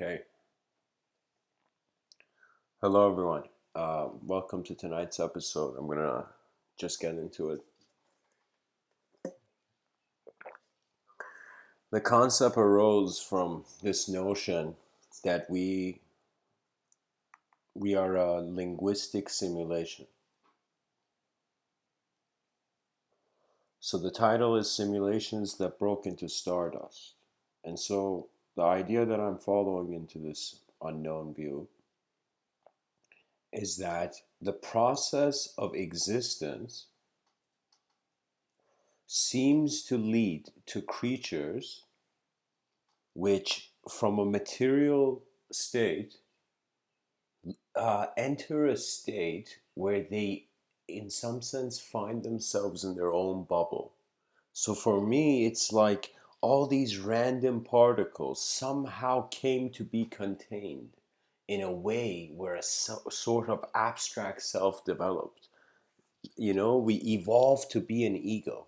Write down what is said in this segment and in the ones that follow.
Okay. Hello, everyone. Welcome to tonight's episode. I'm gonna just get into it. The concept arose from this notion that we are a linguistic simulation. So the title is Simulations That Broke into Stardust. And so the idea that I'm following into this unknown view is that the process of existence seems to lead to creatures which, from a material state, enter a state where they, in some sense, find themselves in their own bubble. So for me, it's like all these random particles somehow came to be contained in a way where sort of abstract self developed. We evolved to be an ego.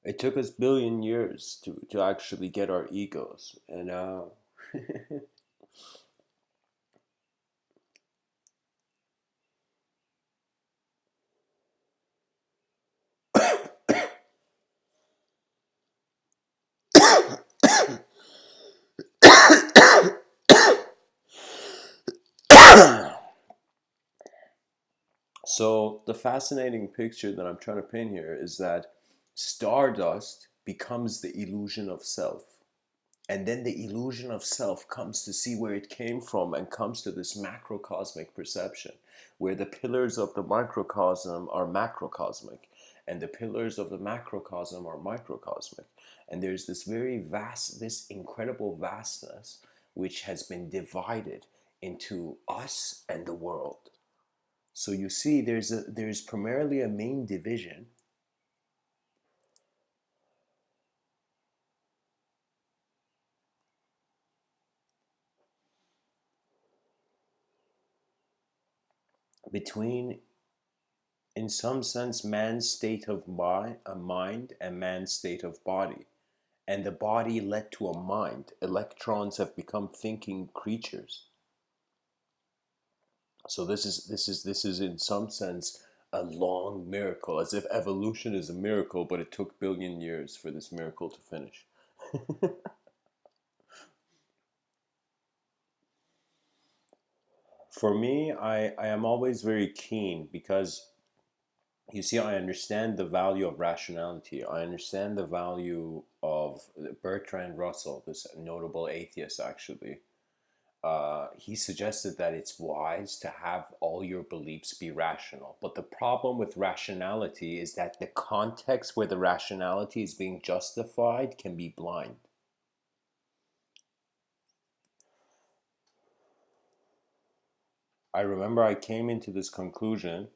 It took us billion years to actually get our egos. And So the fascinating picture that I'm trying to paint here is that Stardust becomes the illusion of self. And then the illusion of self comes to see where it came from and comes to this macrocosmic perception, where the pillars of the microcosm are macrocosmic and the pillars of the macrocosm are microcosmic. And there's this very vast, this incredible vastness which has been divided into us and the world. So you see, there's primarily a main division between, in some sense, man's state of mind and man's state of body. And the body led to a mind. Electrons have become thinking creatures. So this is in some sense a long miracle, as if evolution is a miracle, but it took billion years for this miracle to finish. For me, I am always very keen because you see, I understand the value of rationality. I understand the value of Bertrand Russell, this notable atheist, actually. He suggested that it's wise to have all your beliefs be rational. But the problem with rationality is that the context where the rationality is being justified can be blind. I remember I came into this conclusion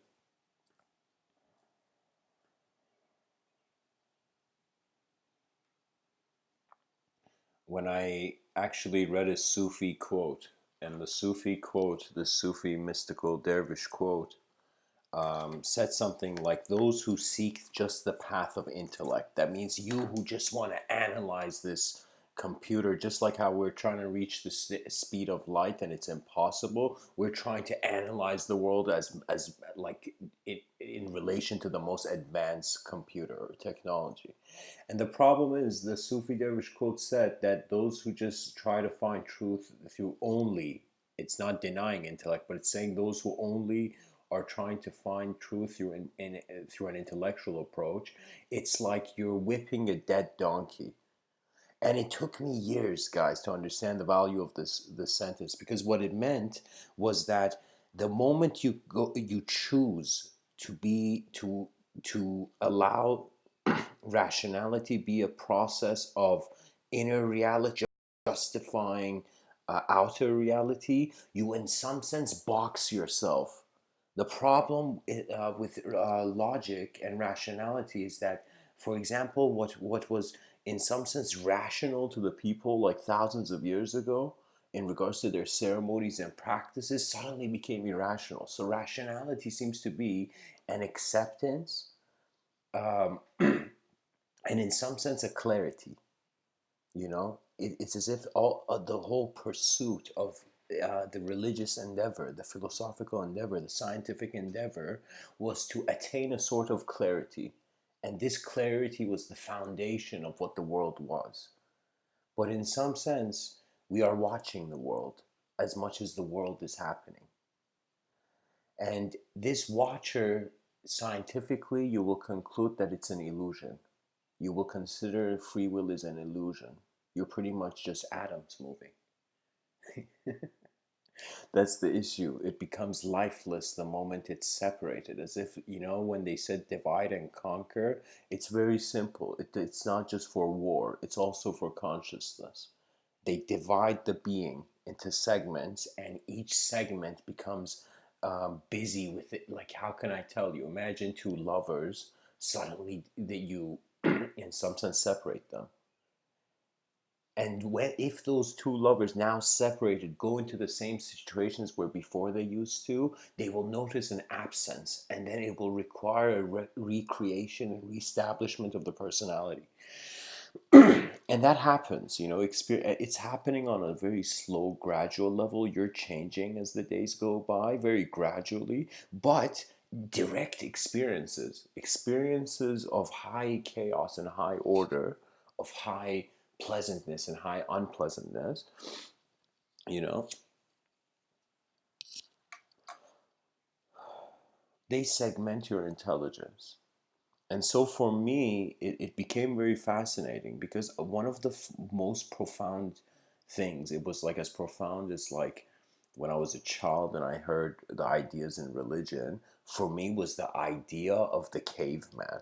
when I actually read a Sufi quote. And the Sufi quote, the Sufi mystical dervish quote, said something like, those who seek just the path of intellect. That means you who just want to analyze this computer, just like how we're trying to reach the speed of light and it's impossible. We're trying to analyze the world as like it in relation to the most advanced computer or technology. And the problem is, the Sufi dervish quote said that those who just try to find truth through only, it's not denying intellect, but it's saying those who only are trying to find truth through an intellectual approach, it's like you're whipping a dead donkey. And it took me years, guys, to understand the value of this sentence, because what it meant was that the moment you choose to allow rationality be a process of inner reality justifying outer reality, you in some sense box yourself. The problem with logic and rationality is that, for example, what was in some sense rational to the people like thousands of years ago in regards to their ceremonies and practices suddenly became irrational. So rationality seems to be an acceptance, um, and in some sense a clarity, you know it's as if the whole pursuit of the religious endeavor, the philosophical endeavor, the scientific endeavor was to attain a sort of clarity. And this clarity was the foundation of what the world was. But in some sense, we are watching the world as much as the world is happening. And this watcher, scientifically, you will conclude that it's an illusion. You will consider free will is an illusion. You're pretty much just atoms moving. That's the issue. It becomes lifeless the moment it's separated. As if, when they said divide and conquer, it's very simple. It's not just for war, it's also for consciousness. They divide the being into segments, and each segment becomes busy with it. Like, how can I tell you? Imagine two lovers, suddenly that you, in some sense, separate them. And if those two lovers now separated go into the same situations where before they used to, they will notice an absence, and then it will require a recreation and reestablishment of the personality. And that happens, it's happening on a very slow, gradual level. You're changing as the days go by, very gradually, but direct experiences of high chaos and high order, of high pleasantness and high unpleasantness, they segment your intelligence. And so for me, it became very fascinating, because one of the most profound things, it was like as profound as like when I was a child and I heard the ideas in religion, for me was the idea of the caveman.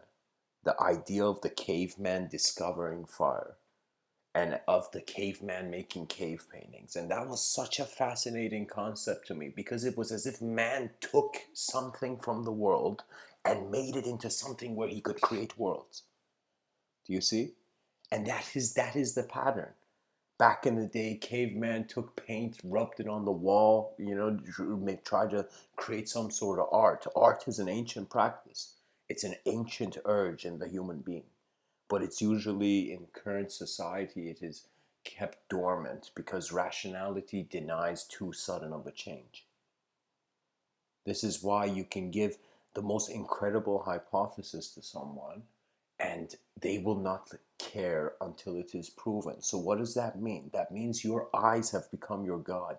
The idea of the caveman discovering fire, and of the caveman making cave paintings. And that was such a fascinating concept to me, because it was as if man took something from the world and made it into something where he could create worlds. Do you see? And that is the pattern. Back in the day, caveman took paint, rubbed it on the wall, tried to create some sort of art. Art is an ancient practice. It's an ancient urge in the human being. But it's usually, in current society, it is kept dormant because rationality denies too sudden of a change. This is why you can give the most incredible hypothesis to someone and they will not care until it is proven. So what does that mean? That means your eyes have become your God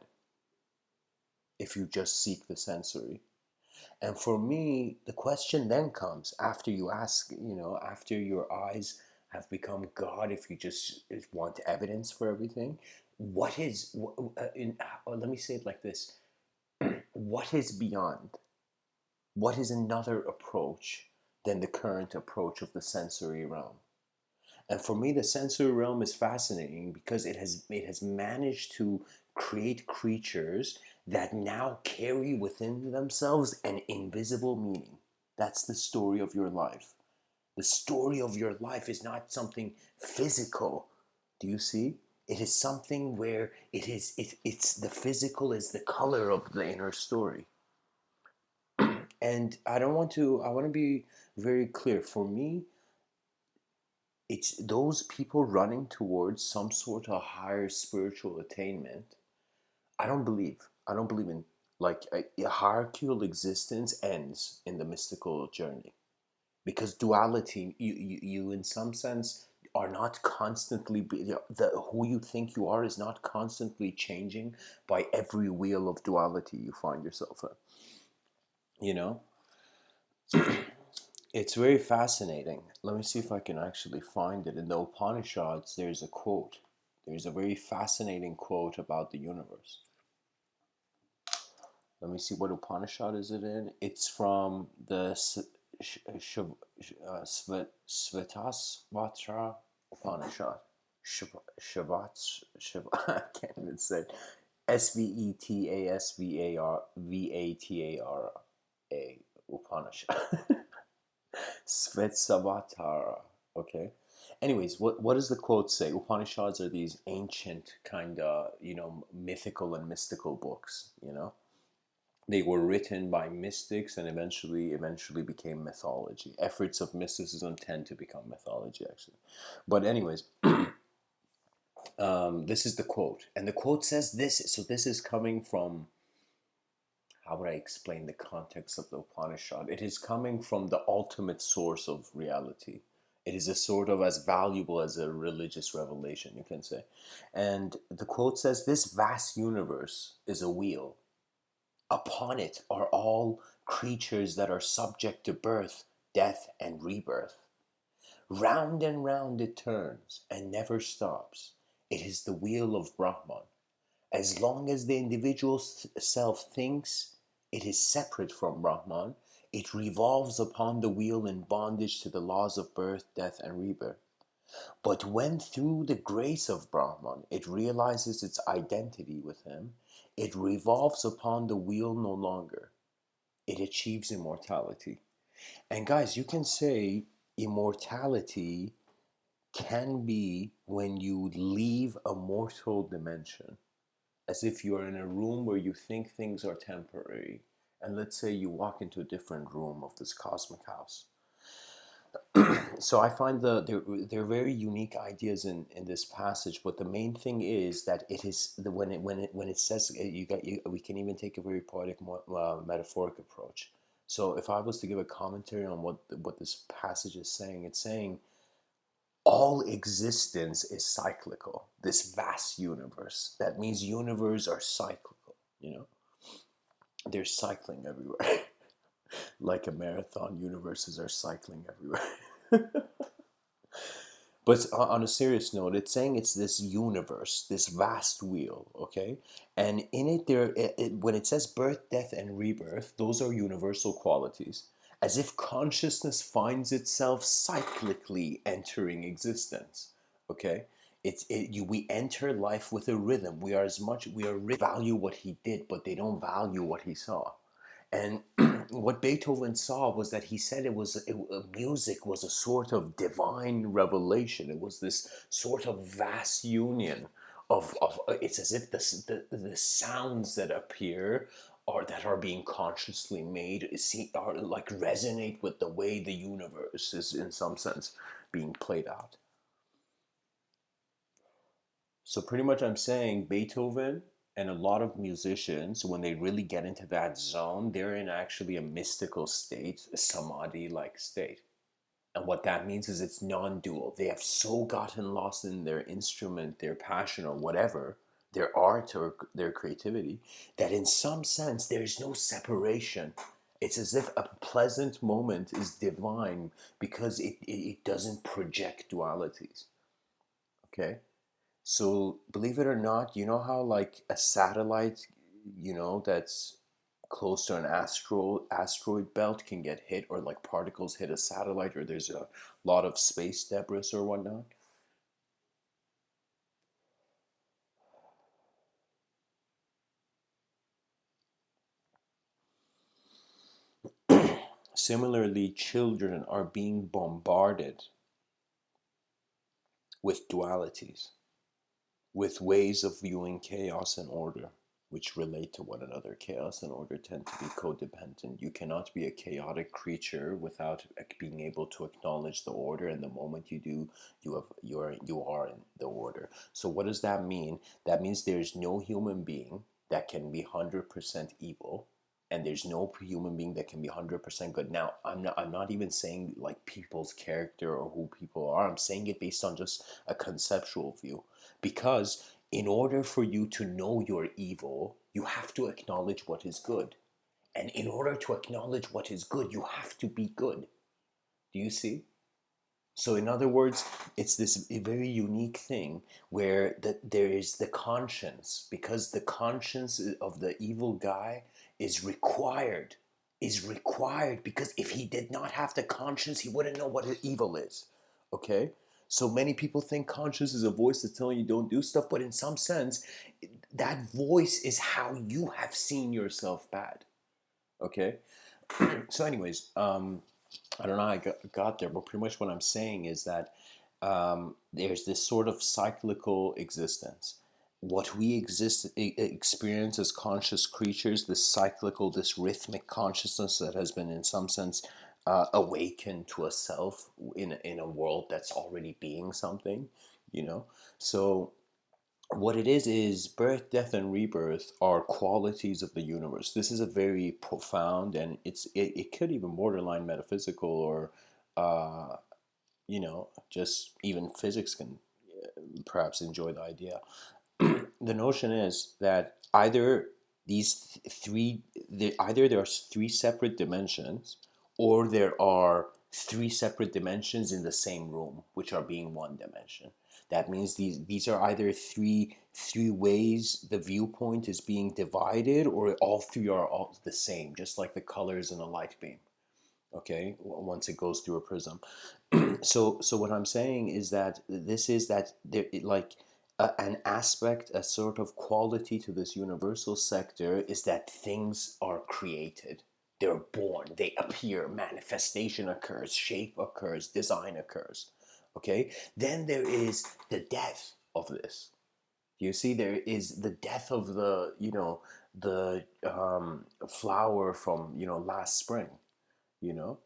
if you just seek the sensory. And for me, the question then comes after you ask, after your eyes have become God, if you just want evidence for everything, let me say it like this: what is beyond? What is another approach than the current approach of the sensory realm? And for me, the sensory realm is fascinating because it has managed to create creatures that now carry within themselves an invisible meaning. That's the story of your life. The story of your life is not something physical. Do you see? It is something where it's the physical is the color of the inner story. And I want to be very clear. For me, it's those people running towards some sort of higher spiritual attainment. I don't believe in, like, a hierarchical existence ends in the mystical journey, because duality, you in some sense are not constantly who you think you are is not constantly changing by every wheel of duality you find yourself in. It's very fascinating. Let me see if I can actually find it. In the Upanishads, there's a quote. There's a very fascinating quote about the universe. Let me see, what Upanishad is it in? It's from the Svetasvatra Upanishad. I can't even say it. Svetasvatara Upanishad. Svetasavatara. Okay. Anyways, what does the quote say? Upanishads are these ancient kind of, mythical and mystical books, They were written by mystics and eventually became mythology. Efforts of mysticism tend to become mythology, actually. But anyways, This is the quote, and the quote says this. So this is coming from, how would I explain the context of the Upanishad? It is coming from the ultimate source of reality. It is a sort of as valuable as a religious revelation, you can say. And the quote says, "This vast universe is a wheel. Upon it are all creatures that are subject to birth, death, and rebirth. Round and round it turns and never stops. It is the wheel of Brahman. As long as the individual self thinks it is separate from Brahman, it revolves upon the wheel in bondage to the laws of birth, death, and rebirth. But when through the grace of Brahman it realizes its identity with him, it revolves upon the wheel no longer. It achieves immortality." And guys, you can say immortality can be when you leave a mortal dimension, as if you are in a room where you think things are temporary. And let's say you walk into a different room of this cosmic house. So I find they're very unique ideas in this passage, but the main thing is that it is when it says we can even take a very poetic metaphoric approach. So if I was to give a commentary on what this passage is saying, it's saying all existence is cyclical. This vast universe. That means universes are cyclical. They're cycling everywhere. Like a marathon, universes are cycling everywhere. But on a serious note, it's saying it's this universe, this vast wheel, okay? And in it, when it says birth, death, and rebirth, those are universal qualities. As if consciousness finds itself cyclically entering existence, okay? We enter life with a rhythm. We value what he did, but they don't value what he saw. And what Beethoven saw was that he said music was a sort of divine revelation. It was this sort of vast union of it's as if the sounds that appear or that are being consciously made are like resonate with the way the universe is in some sense being played out. So pretty much I'm saying Beethoven and a lot of musicians, when they really get into that zone, they're in actually a mystical state, a samadhi-like state. And what that means is it's non-dual. They have so gotten lost in their instrument, their passion or whatever, their art or their creativity, that in some sense there's no separation. It's as if a pleasant moment is divine because it doesn't project dualities. Okay? So believe it or not, you know how like a satellite, that's close to an asteroid belt can get hit, or like particles hit a satellite, or there's a lot of space debris or whatnot. Similarly, children are being bombarded with dualities, with ways of viewing chaos and order, which relate to one another. Chaos and order tend to be codependent. You cannot be a chaotic creature without being able to acknowledge the order, and the moment you do, you are in the order. So what does that mean? That means there's no human being that can be 100% evil, and there's no human being that can be 100% good. Now, I'm not even saying like people's character or who people are. I'm saying it based on just a conceptual view. Because in order for you to know you're evil, you have to acknowledge what is good. And in order to acknowledge what is good, you have to be good. Do you see? So, in other words, it's this very unique thing where there is the conscience, because the conscience of the evil guy is required, because if he did not have the conscience, he wouldn't know what evil is. Okay? So many people think conscience is a voice that's telling you don't do stuff, but in some sense, that voice is how you have seen yourself bad. Okay? So, anyways, I don't know how I got there, but pretty much what I'm saying is that there's this sort of cyclical existence. What we experience as conscious creatures, this cyclical, this rhythmic consciousness that has been, in some sense, awakened to a self in a world that's already being something, you know. So what it is birth, death, and rebirth are qualities of the universe. This is a very profound, and it could even borderline metaphysical, or uh, just even physics can perhaps enjoy the idea. The notion is that either there's three separate dimensions, or there are three separate dimensions in the same room, which are being one dimension. That means these are either three ways the viewpoint is being divided, or all three are all the same, just like the colors in a light beam. Okay, once it goes through a prism. So what I'm saying is that this is that there like an aspect, a sort of quality to this universal sector is that things are created. They're born, they appear, manifestation occurs, shape occurs, design occurs. Okay, then there is the death of this. You see, there is the death of the flower from last spring. You know,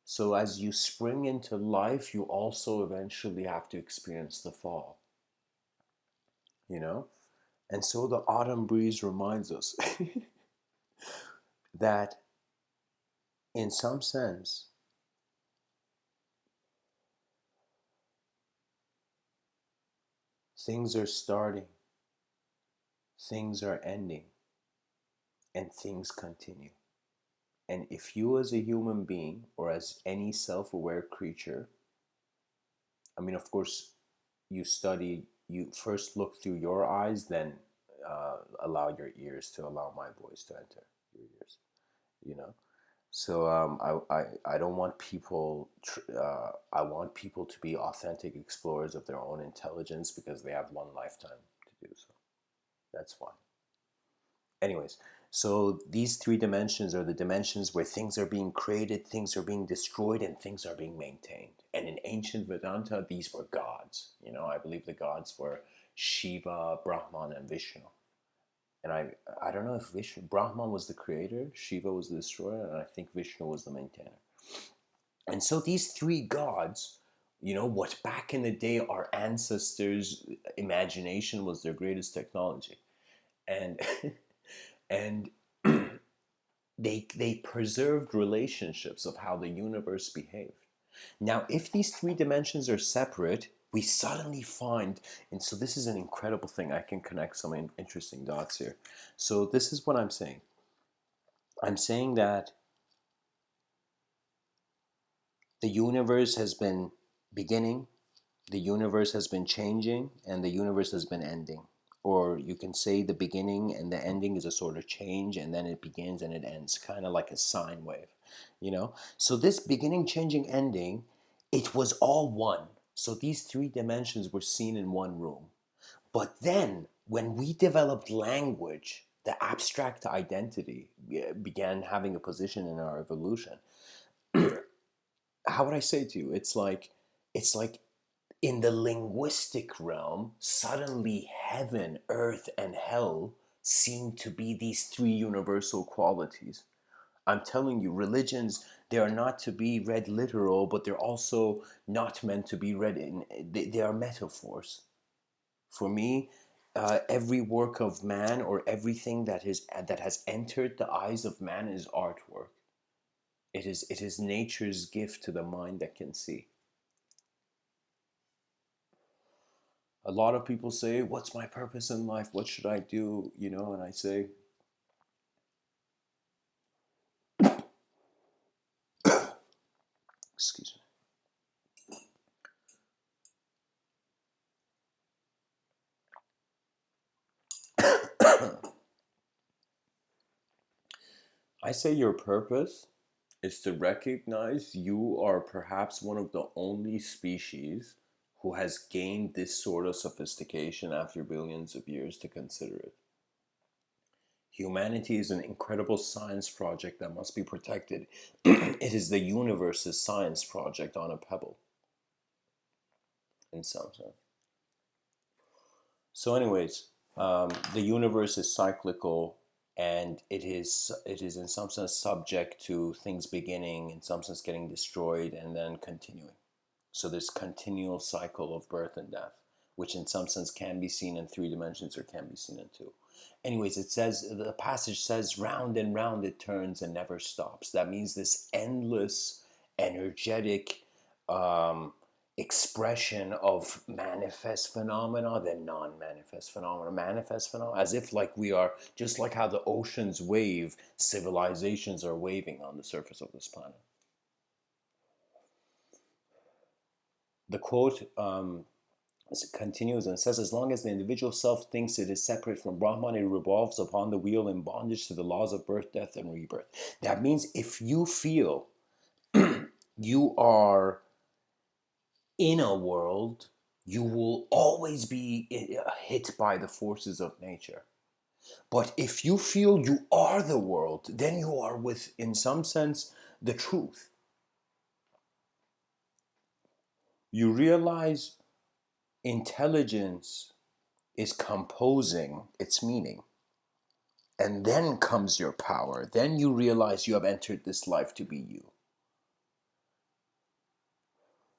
so as you spring into life, you also eventually have to experience the fall, you know? And so the autumn breeze reminds us that in some sense, things are starting, things are ending, and things continue. And if you, as a human being or as any self aware creature, I mean, of course, you first look through your eyes, then allow your ears to allow my voice to enter your ears, you know? So I don't want people. I want people to be authentic explorers of their own intelligence because they have one lifetime to do so. That's why. Anyways, so these three dimensions are the dimensions where things are being created, things are being destroyed, and things are being maintained. And in ancient Vedanta, these were gods. I believe the gods were Shiva, Brahman, and Vishnu. And I don't know if Brahman was the creator, Shiva was the destroyer, and I think Vishnu was the maintainer. And so these three gods, what back in the day our ancestors' imagination was their greatest technology, and and they preserved relationships of how the universe behaved. Now, if these three dimensions are separate, we suddenly find, and so this is an incredible thing. I can connect some interesting dots here. So this is what I'm saying. I'm saying that the universe has been beginning, the universe has been changing, and the universe has been ending. Or you can say the beginning and the ending is a sort of change, and then it begins and it ends, kind of like a sine wave. So this beginning, changing, ending, it was all one. So these three dimensions were seen in one room. But then, when we developed language, the abstract identity began having a position in our evolution. How would I say to you? It's like in the linguistic realm, suddenly heaven, earth, and hell seem to be these three universal qualities. I'm telling you, religions, they are not to be read literal, but they're also not meant to be read in, they are metaphors. For me, every work of man, or everything that has entered the eyes of man, is artwork. It is nature's gift to the mind that can see. A lot of people say, "What's my purpose in life? What should I do?" And I say, excuse me. I say your purpose is to recognize you are perhaps one of the only species who has gained this sort of sophistication after billions of years to consider it. Humanity is an incredible science project that must be protected. It is the universe's science project on a pebble, in some sense. So, anyways, the universe is cyclical, and it is in some sense subject to things beginning, in some sense getting destroyed, and then continuing. So this continual cycle of birth and death, which in some sense can be seen in 3 dimensions or can be seen in two. Anyways, it says, the passage says, round and round it turns and never stops. That means this endless, energetic expression of manifest phenomena, then non-manifest phenomena, manifest phenomena, as if like we are, just like how the oceans wave, civilizations are waving on the surface of this planet. The quote continues and says, as long as the individual self thinks it is separate from Brahman, it revolves upon the wheel in bondage to the laws of birth, death, and rebirth. That means if you feel you are in a world, you will always be hit by the forces of nature. But if you feel you are the world, then you are with, in some sense, the truth. You realize intelligence is composing its meaning. And then comes your power. Then you realize you have entered this life to be you.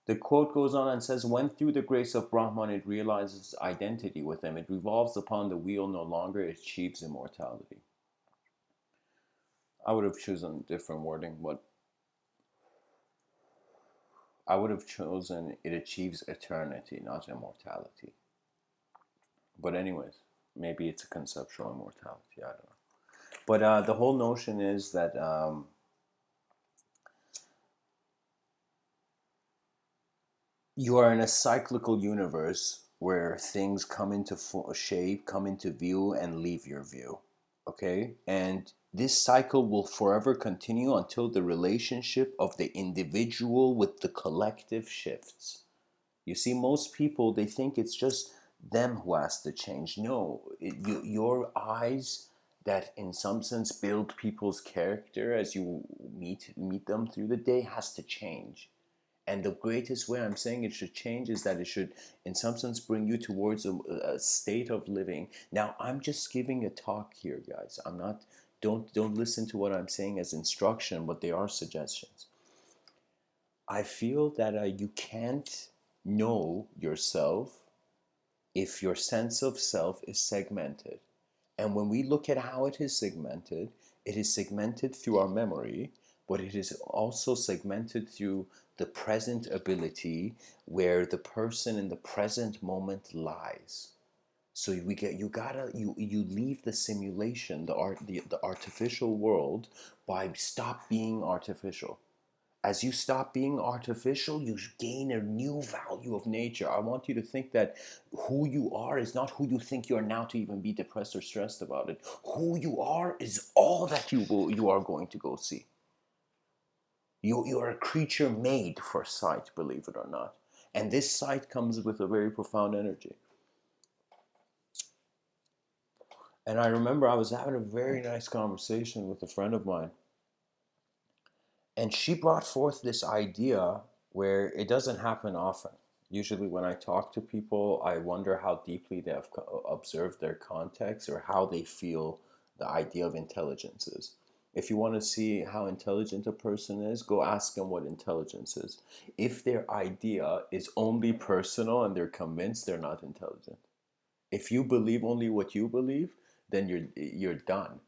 The quote goes on and says, when through the grace of Brahman it realizes identity with him, it revolves upon the wheel, no longer it achieves immortality. I would have chosen different wording, but I would have chosen it achieves eternity, not immortality. But anyways, maybe it's a conceptual immortality, I don't know. But the whole notion is that you are in a cyclical universe where things come into shape, come into view, and leave your view. Okay? And this cycle will forever continue until the relationship of the individual with the collective shifts. You see, most people, they think it's just them who has to change. No, your eyes that in some sense build people's character as you meet them through the day has to change. And the greatest way I'm saying it should change is that it should, in some sense, bring you towards a state of living. Now, I'm just giving a talk here, guys. I'm not. Don't listen to what I'm saying as instruction, but they are suggestions. I feel that you can't know yourself if your sense of self is segmented. And when we look at how it is segmented through our memory, but it is also segmented through the present ability where the person in the present moment lies. So you leave the simulation, the artificial world by stop being artificial. As you stop being artificial, you gain a new value of nature. I want you to think that who you are is not who you think you are now to even be depressed or stressed about it. Who you are is all that you are going to go see. You are a creature made for sight, believe it or not. And this sight comes with a very profound energy. And I remember I was having a very nice conversation with a friend of mine. And she brought forth this idea where it doesn't happen often. Usually, when I talk to people, I wonder how deeply they have observed their context or how they feel the idea of intelligence is. If you want to see how intelligent a person is, go ask them what intelligence is. If their idea is only personal and they're convinced, they're not intelligent. If you believe only what you believe, then you're done.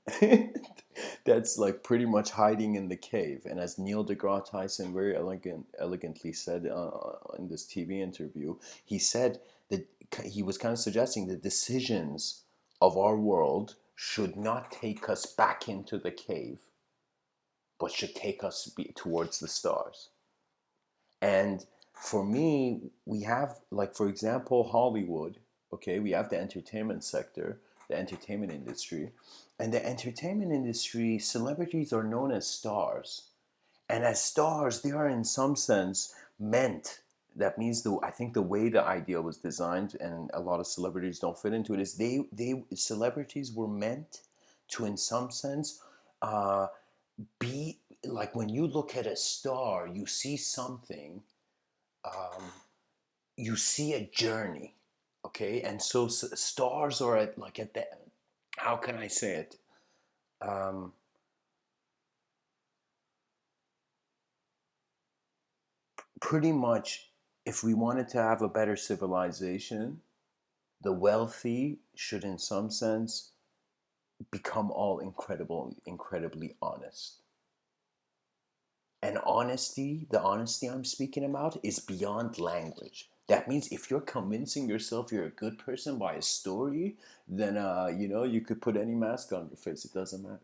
That's like pretty much hiding in the cave. And as Neil deGrasse Tyson very elegantly said in this TV interview, he said that he was kind of suggesting the decisions of our world should not take us back into the cave, but should take us towards the stars. And for me, we have, like, for example, Hollywood. Okay, we have the entertainment sector, the entertainment industry. And the entertainment industry, celebrities are known as stars. And as stars, they are in some sense meant. That means I think the way the idea was designed, and a lot of celebrities don't fit into it, is they celebrities were meant to, in some sense, uh, be like when you look at a star, you see something, um, you see a journey, okay? And so stars are at the, how can I say it? Um, Pretty much If we wanted to have a better civilization, the wealthy should, in some sense, become all incredibly honest. And honesty, the honesty I'm speaking about, is beyond language. That means if you're convincing yourself you're a good person by a story, then you could put any mask on your face. It doesn't matter.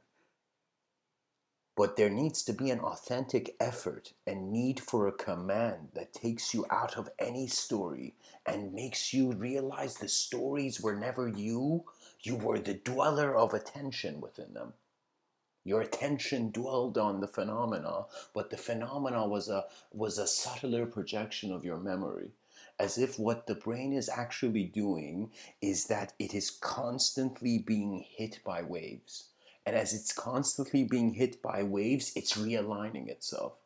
But there needs to be an authentic effort and need for a command that takes you out of any story and makes you realize the stories were never you. You were the dweller of attention within them. Your attention dwelled on the phenomena, but the phenomena was a subtler projection of your memory. As if what the brain is actually doing is that it is constantly being hit by waves. And as it's constantly being hit by waves, it's realigning itself,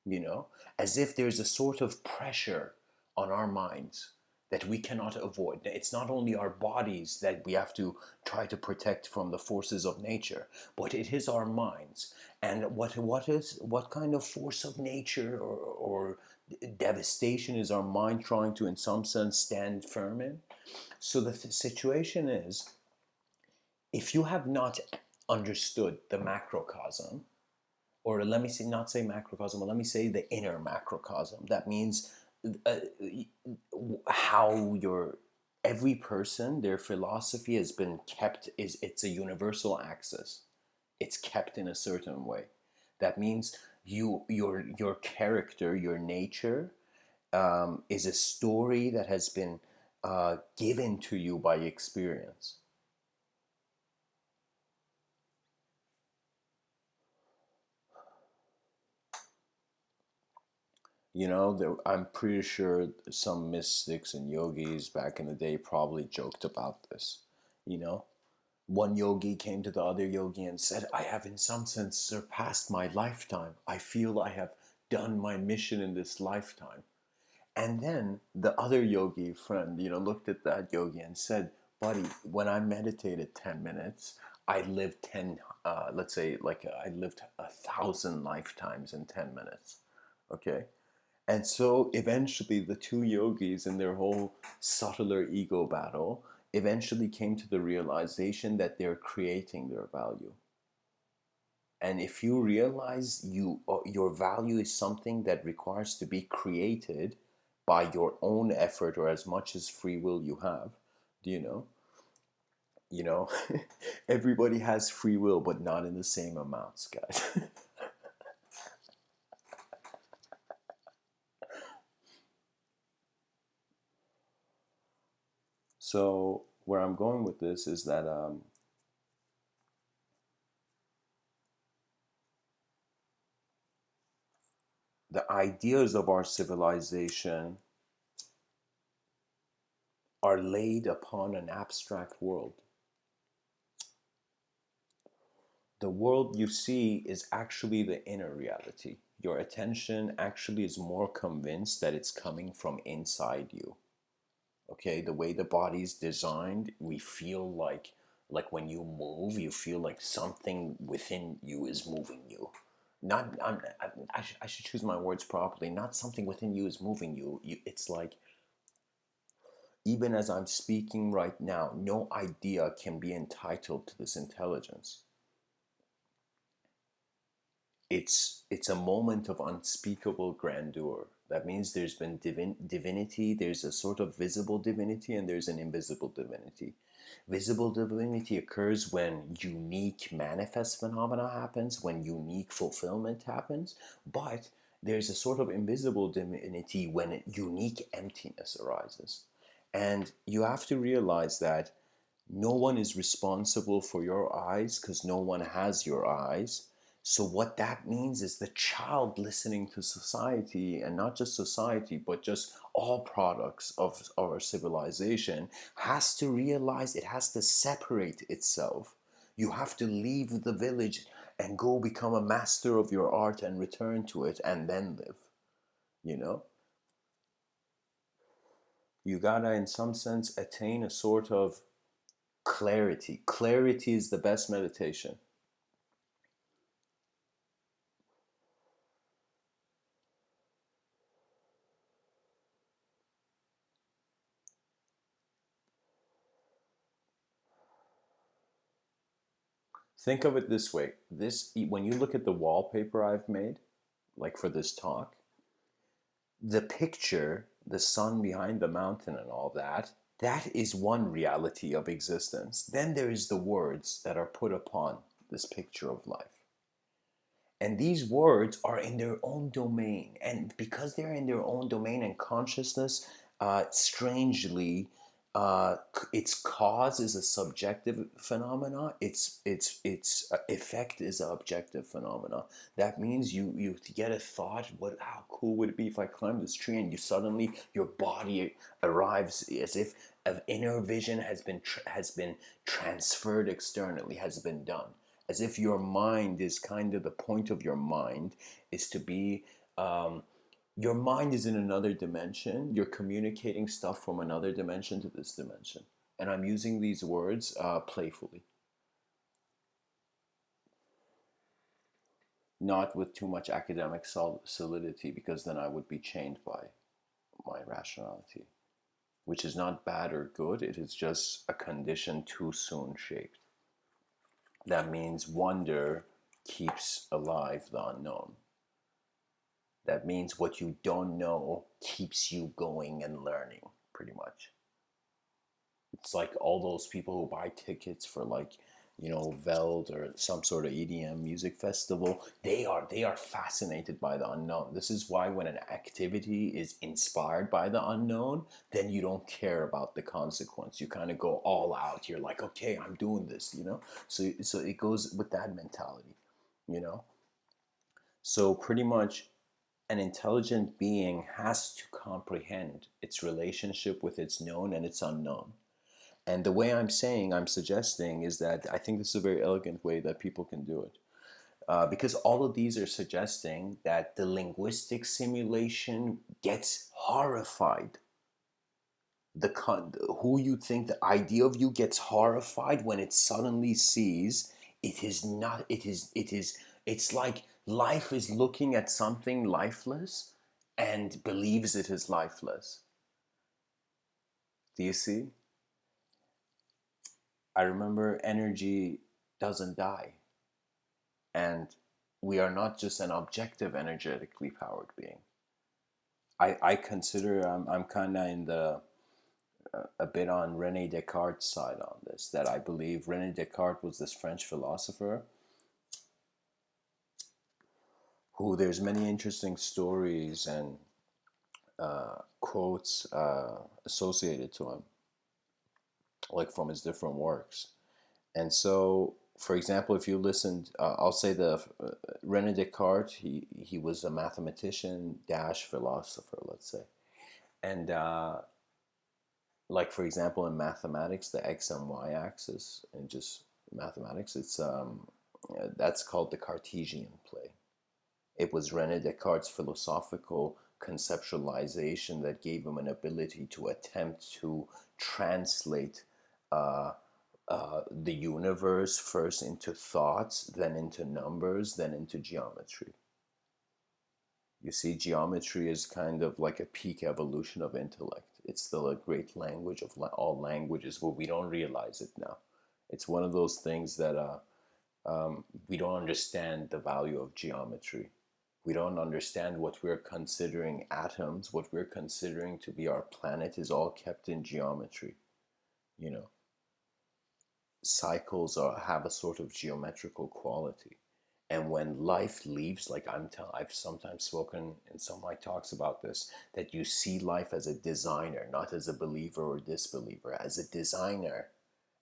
you know, as if there's a sort of pressure on our minds that we cannot avoid. It's not only our bodies that we have to try to protect from the forces of nature, but it is our minds. And what kind of force of nature or devastation is our mind trying to, in some sense, stand firm in? So the situation is, if you have not understood the macrocosm, or let me say, not say macrocosm, but let me say the inner macrocosm. That means uh, how your every person, their philosophy has been kept, is it's a universal axis. It's kept in a certain way. That means your character, your nature, is a story that has been given to you by experience. I'm pretty sure some mystics and yogis back in the day probably joked about this. You know, one yogi came to the other yogi and said, I have in some sense surpassed my lifetime. I feel I have done my mission in this lifetime. And then the other yogi friend, looked at that yogi and said, buddy, when I meditated 10 minutes, I lived 10, let's say, like I lived 1,000 lifetimes in 10 minutes. Okay? And so eventually, the two yogis, in their whole subtler ego battle, eventually came to the realization that they're creating their value. And if you realize your value is something that requires to be created by your own effort or as much as free will you have, do you know? You know, everybody has free will, but not in the same amounts, guys. So where I'm going with this is that the ideas of our civilization are laid upon an abstract world. The world you see is actually the inner reality. Your attention actually is more convinced that it's coming from inside you. Okay, the way the body's designed, we feel like when you move, you feel like something within you is moving you. Not I should choose my words properly. Not something within you is moving you. It's like, even as I'm speaking right now, no idea can be entitled to this intelligence. It's a moment of unspeakable grandeur. That means there's been divinity, there's a sort of visible divinity, and there's an invisible divinity. Visible divinity occurs when unique manifest phenomena happens, when unique fulfillment happens, but there's a sort of invisible divinity when unique emptiness arises. And you have to realize that no one is responsible for your eyes because no one has your eyes. So, what that means is the child listening to society, and not just society, but just all products of our civilization, has to realize it has to separate itself. You have to leave the village and go become a master of your art and return to it and then live. You know, you gotta, in some sense, attain a sort of clarity. Clarity is the best meditation. Think of it this way. This, when you look at the wallpaper I've made, like for this talk, the picture, the sun behind the mountain and all that, that is one reality of existence. Then there is the words that are put upon this picture of life. And these words are in their own domain. And because they're in their own domain and consciousness, strangely, its cause is a subjective phenomena. Its effect is an objective phenomena. That means you get a thought. How cool would it be if I climbed this tree and you suddenly your body arrives as if an inner vision has been transferred externally, has been done, as if your mind is kind of the point of your mind is to be your mind is in another dimension. You're communicating stuff from another dimension to this dimension, and I'm using these words playfully, not with too much academic solidity, because then I would be chained by my rationality, which is not bad or good. It is just a condition too soon shaped. That means wonder keeps alive the unknown. That means what you don't know keeps you going and learning, pretty much. It's like all those people who buy tickets for, like, Veld or some sort of EDM music festival. They are fascinated by the unknown. This is why when an activity is inspired by the unknown, then you don't care about the consequence. You kind of go all out. You're like, okay, I'm doing this. So it goes with that mentality, you know. So pretty much an intelligent being has to comprehend its relationship with its known and its unknown. And the way I'm suggesting is that I think this is a very elegant way that people can do it. Because all of these are suggesting that the linguistic simulation gets horrified. Who you think the idea of you gets horrified when it suddenly sees it is not, it's like life is looking at something lifeless and believes it is lifeless. Do you see? I remember energy doesn't die, and we are not just an objective energetically powered being. I consider I'm kind of in the a bit on Rene Descartes' side on this, that I believe Rene Descartes was this French philosopher who there's many interesting stories and quotes associated to him, like from his different works. And so, for example, if you listened, I'll say the Rene Descartes, he was a mathematician dash philosopher, let's say. And like, for example, in mathematics, the x and y axis, and just mathematics, it's that's called the Cartesian play. It was Rene Descartes' philosophical conceptualization that gave him an ability to attempt to translate the universe first into thoughts, then into numbers, then into geometry. You see, geometry is kind of like a peak evolution of intellect. It's still a great language of all languages, but we don't realize it now. It's one of those things that we don't understand the value of geometry. We don't understand what we're considering atoms, what we're considering to be our planet is all kept in geometry. You know, cycles have a sort of geometrical quality. And when life leaves, like I've sometimes spoken in some of my talks about this, that you see life as a designer, not as a believer or disbeliever, as a designer,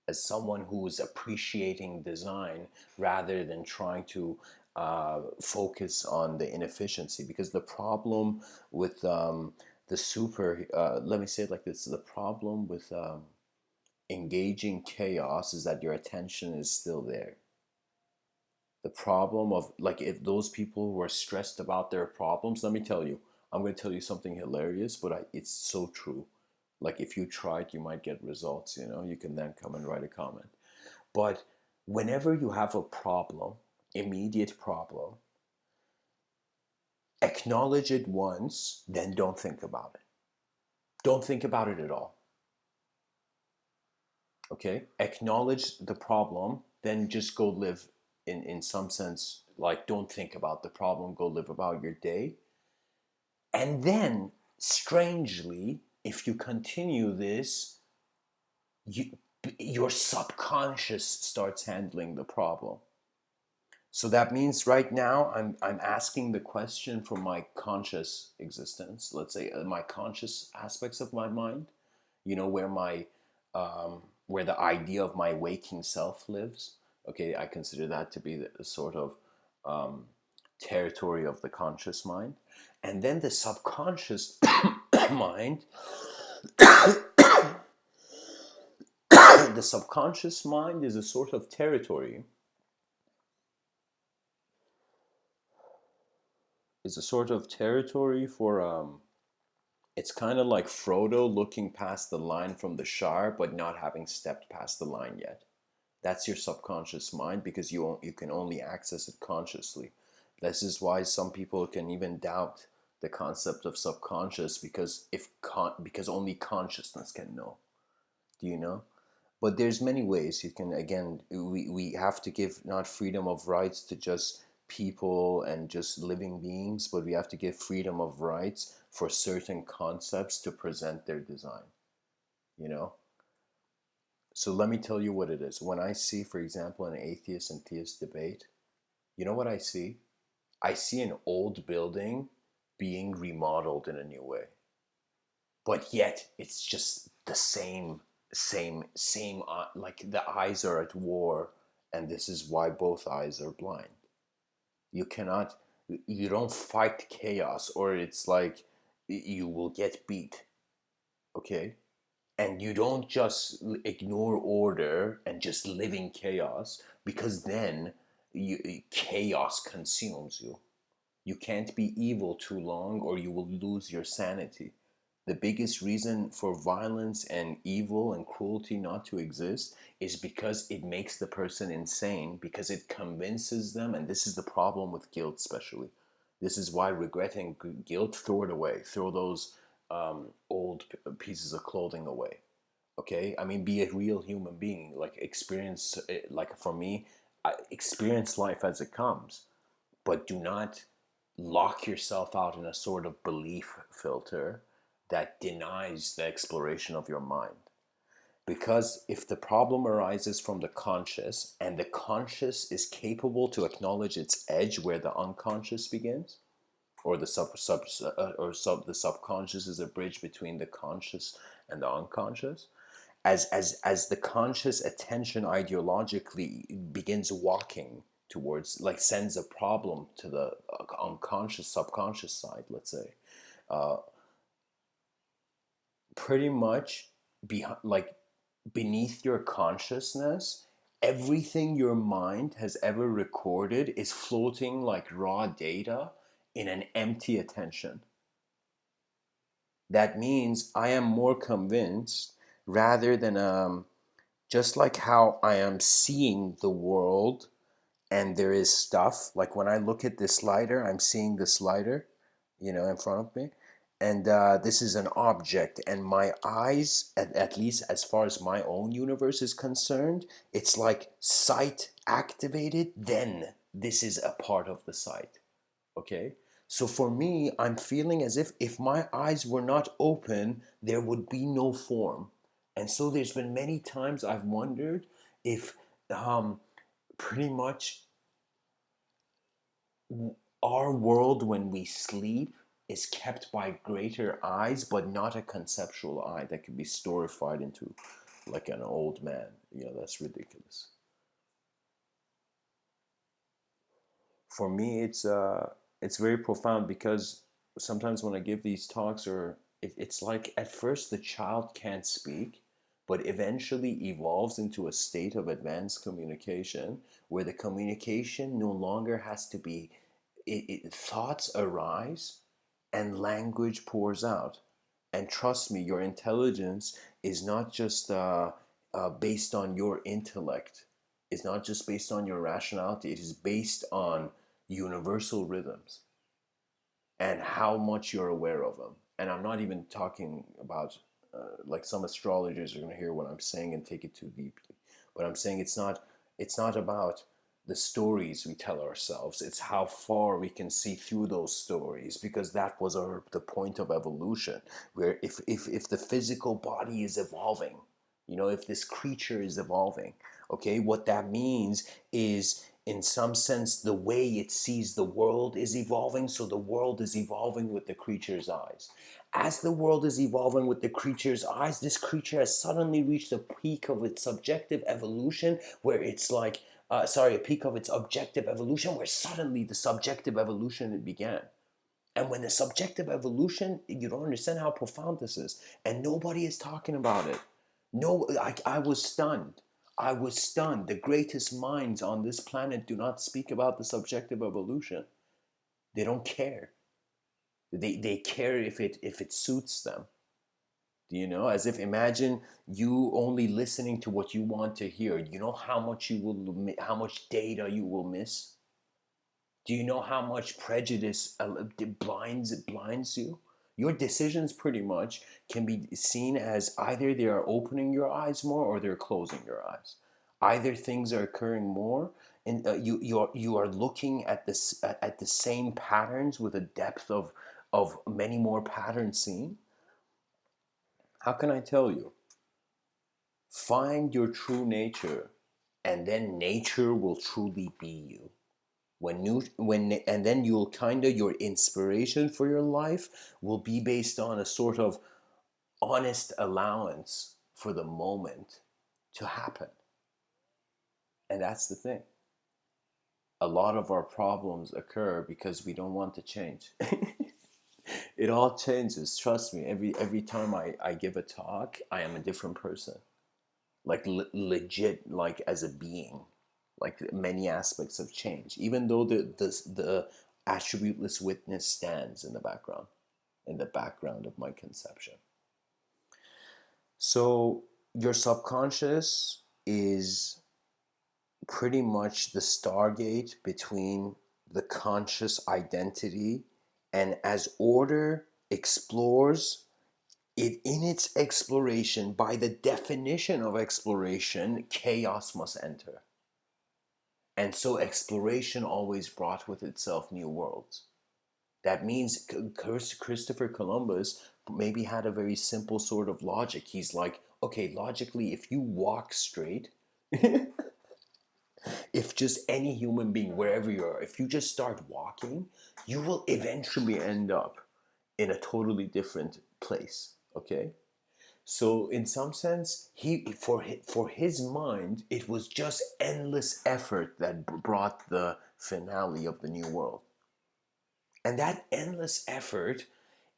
as someone who is appreciating design rather than trying to focus on the inefficiency. Because the problem with let me say it like this, the problem with engaging chaos is that your attention is still there. The problem of, like, if those people who are stressed about their problems, let me tell you, I'm going to tell you something hilarious, but it's so true. Like, if you try it, you might get results, you can then come and write a comment. But whenever you have a problem, immediate problem, acknowledge it once, then don't think about it. Don't think about it at all. Okay? Acknowledge the problem, then just go live in some sense, like don't think about the problem, go live about your day. And then, strangely, if you continue this, you, your subconscious starts handling the problem. So that means right now I'm asking the question from my conscious existence, let's say my conscious aspects of my mind, where my where the idea of my waking self lives. Okay, I consider that to be the sort of um, territory of the conscious mind, and then the subconscious mind. The subconscious mind is a sort of territory. Is a sort of territory for it's kind of like Frodo looking past the line from the Shire, but not having stepped past the line yet. That's your subconscious mind because you can only access it consciously. This is why some people can even doubt the concept of subconscious because because only consciousness can know. Do you know? But there's many ways you can. Again, we have to give not freedom of rights to just people and just living beings, but we have to give freedom of rights for certain concepts to present their design. You know. So let me tell you what it is. When I see, for example, an atheist and theist debate, you know what I see? I see an old building being remodeled in a new way, but yet it's just the same. Like the eyes are at war, and this is why both eyes are blind. You cannot, you don't fight chaos, or it's like you will get beat. Okay, and you don't just ignore order and just live in chaos because then chaos consumes you. You can't be evil too long or you will lose your sanity. The biggest reason for violence and evil and cruelty not to exist is because it makes the person insane, because it convinces them, and this is the problem with guilt, especially. This is why regret and guilt, throw it away, throw those old pieces of clothing away. Okay, I mean, be a real human being, like experience it. Like for me, I experience life as it comes, but do not lock yourself out in a sort of belief filter that denies the exploration of your mind. Because if the problem arises from the conscious and the conscious is capable to acknowledge its edge where the unconscious begins, or the subconscious is a bridge between the conscious and the unconscious, as the conscious attention ideologically begins walking towards, like sends a problem to the unconscious subconscious side, let's say, uh, pretty much like beneath your consciousness, everything your mind has ever recorded is floating like raw data in an empty attention. That means I am more convinced, rather than just like how I am seeing the world and there is stuff, like when I look at this slider, I'm seeing the slider, in front of me. And this is an object, and my eyes, at least as far as my own universe is concerned, it's like sight activated, then this is a part of the sight. Okay? So for me, I'm feeling as if my eyes were not open, there would be no form. And so there's been many times I've wondered if um, pretty much our world when we sleep is kept by greater eyes, but not a conceptual eye that could be storified into like an old man. That's ridiculous. For me, it's very profound because sometimes when I give these talks, or it's like at first the child can't speak, but eventually evolves into a state of advanced communication where the communication no longer has to be, thoughts arise and language pours out. And trust me, your intelligence is not just based on your intellect. It's not just based on your rationality. It is based on universal rhythms and how much you're aware of them. And I'm not even talking about like some astrologers are going to hear what I'm saying and take it too deeply. But I'm saying it's not. It's not about the stories we tell ourselves. It's how far we can see through those stories, because that was the point of evolution, where if the physical body is evolving, if this creature is evolving, okay, what that means is, in some sense, the way it sees the world is evolving. So the world is evolving with the creature's eyes. As the world is evolving with the creature's eyes, this creature has suddenly reached a peak of its subjective evolution, where it's like, a peak of its objective evolution, where suddenly the subjective evolution it began. And when the subjective evolution, you don't understand how profound this is, and nobody is talking about it. No, I was stunned. I was stunned. The greatest minds on this planet do not speak about the subjective evolution. They don't care. They care if it suits them. Do you know? As if, imagine you only listening to what you want to hear. You know how much data you will miss. Do you know how much prejudice blinds you? Your decisions pretty much can be seen as either they are opening your eyes more or they're closing your eyes. Either things are occurring more, and you are looking at the same patterns with a depth of many more patterns seen. How can I tell you? Find your true nature, and then nature will truly be you. And then you'll kind of, your inspiration for your life will be based on a sort of honest allowance for the moment to happen. And that's the thing. A lot of our problems occur because we don't want to change. It all changes. Trust me. Every time I give a talk, I am a different person. Like legit, like as a being. Like many aspects have changed, even though the attributeless witness stands in the background of my conception. So your subconscious is pretty much the stargate between the conscious identity, and as order explores it, in its exploration, by the definition of exploration, chaos must enter. And so exploration always brought with itself new worlds. That means Christopher Columbus maybe had a very simple sort of logic. He's like, okay, logically, if you walk straight, if just any human being, wherever you are, if you just start walking, you will eventually end up in a totally different place. Okay? So in some sense, for his mind, it was just endless effort that brought the finale of the new world. And that endless effort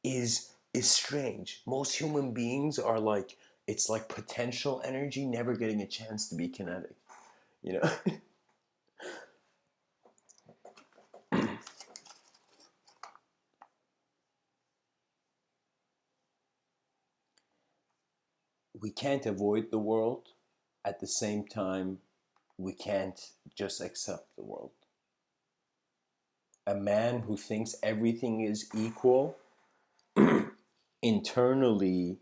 is strange. Most human beings are like, it's like potential energy never getting a chance to be kinetic. You know? We can't avoid the world. At the same time, we can't just accept the world. A man who thinks everything is equal internally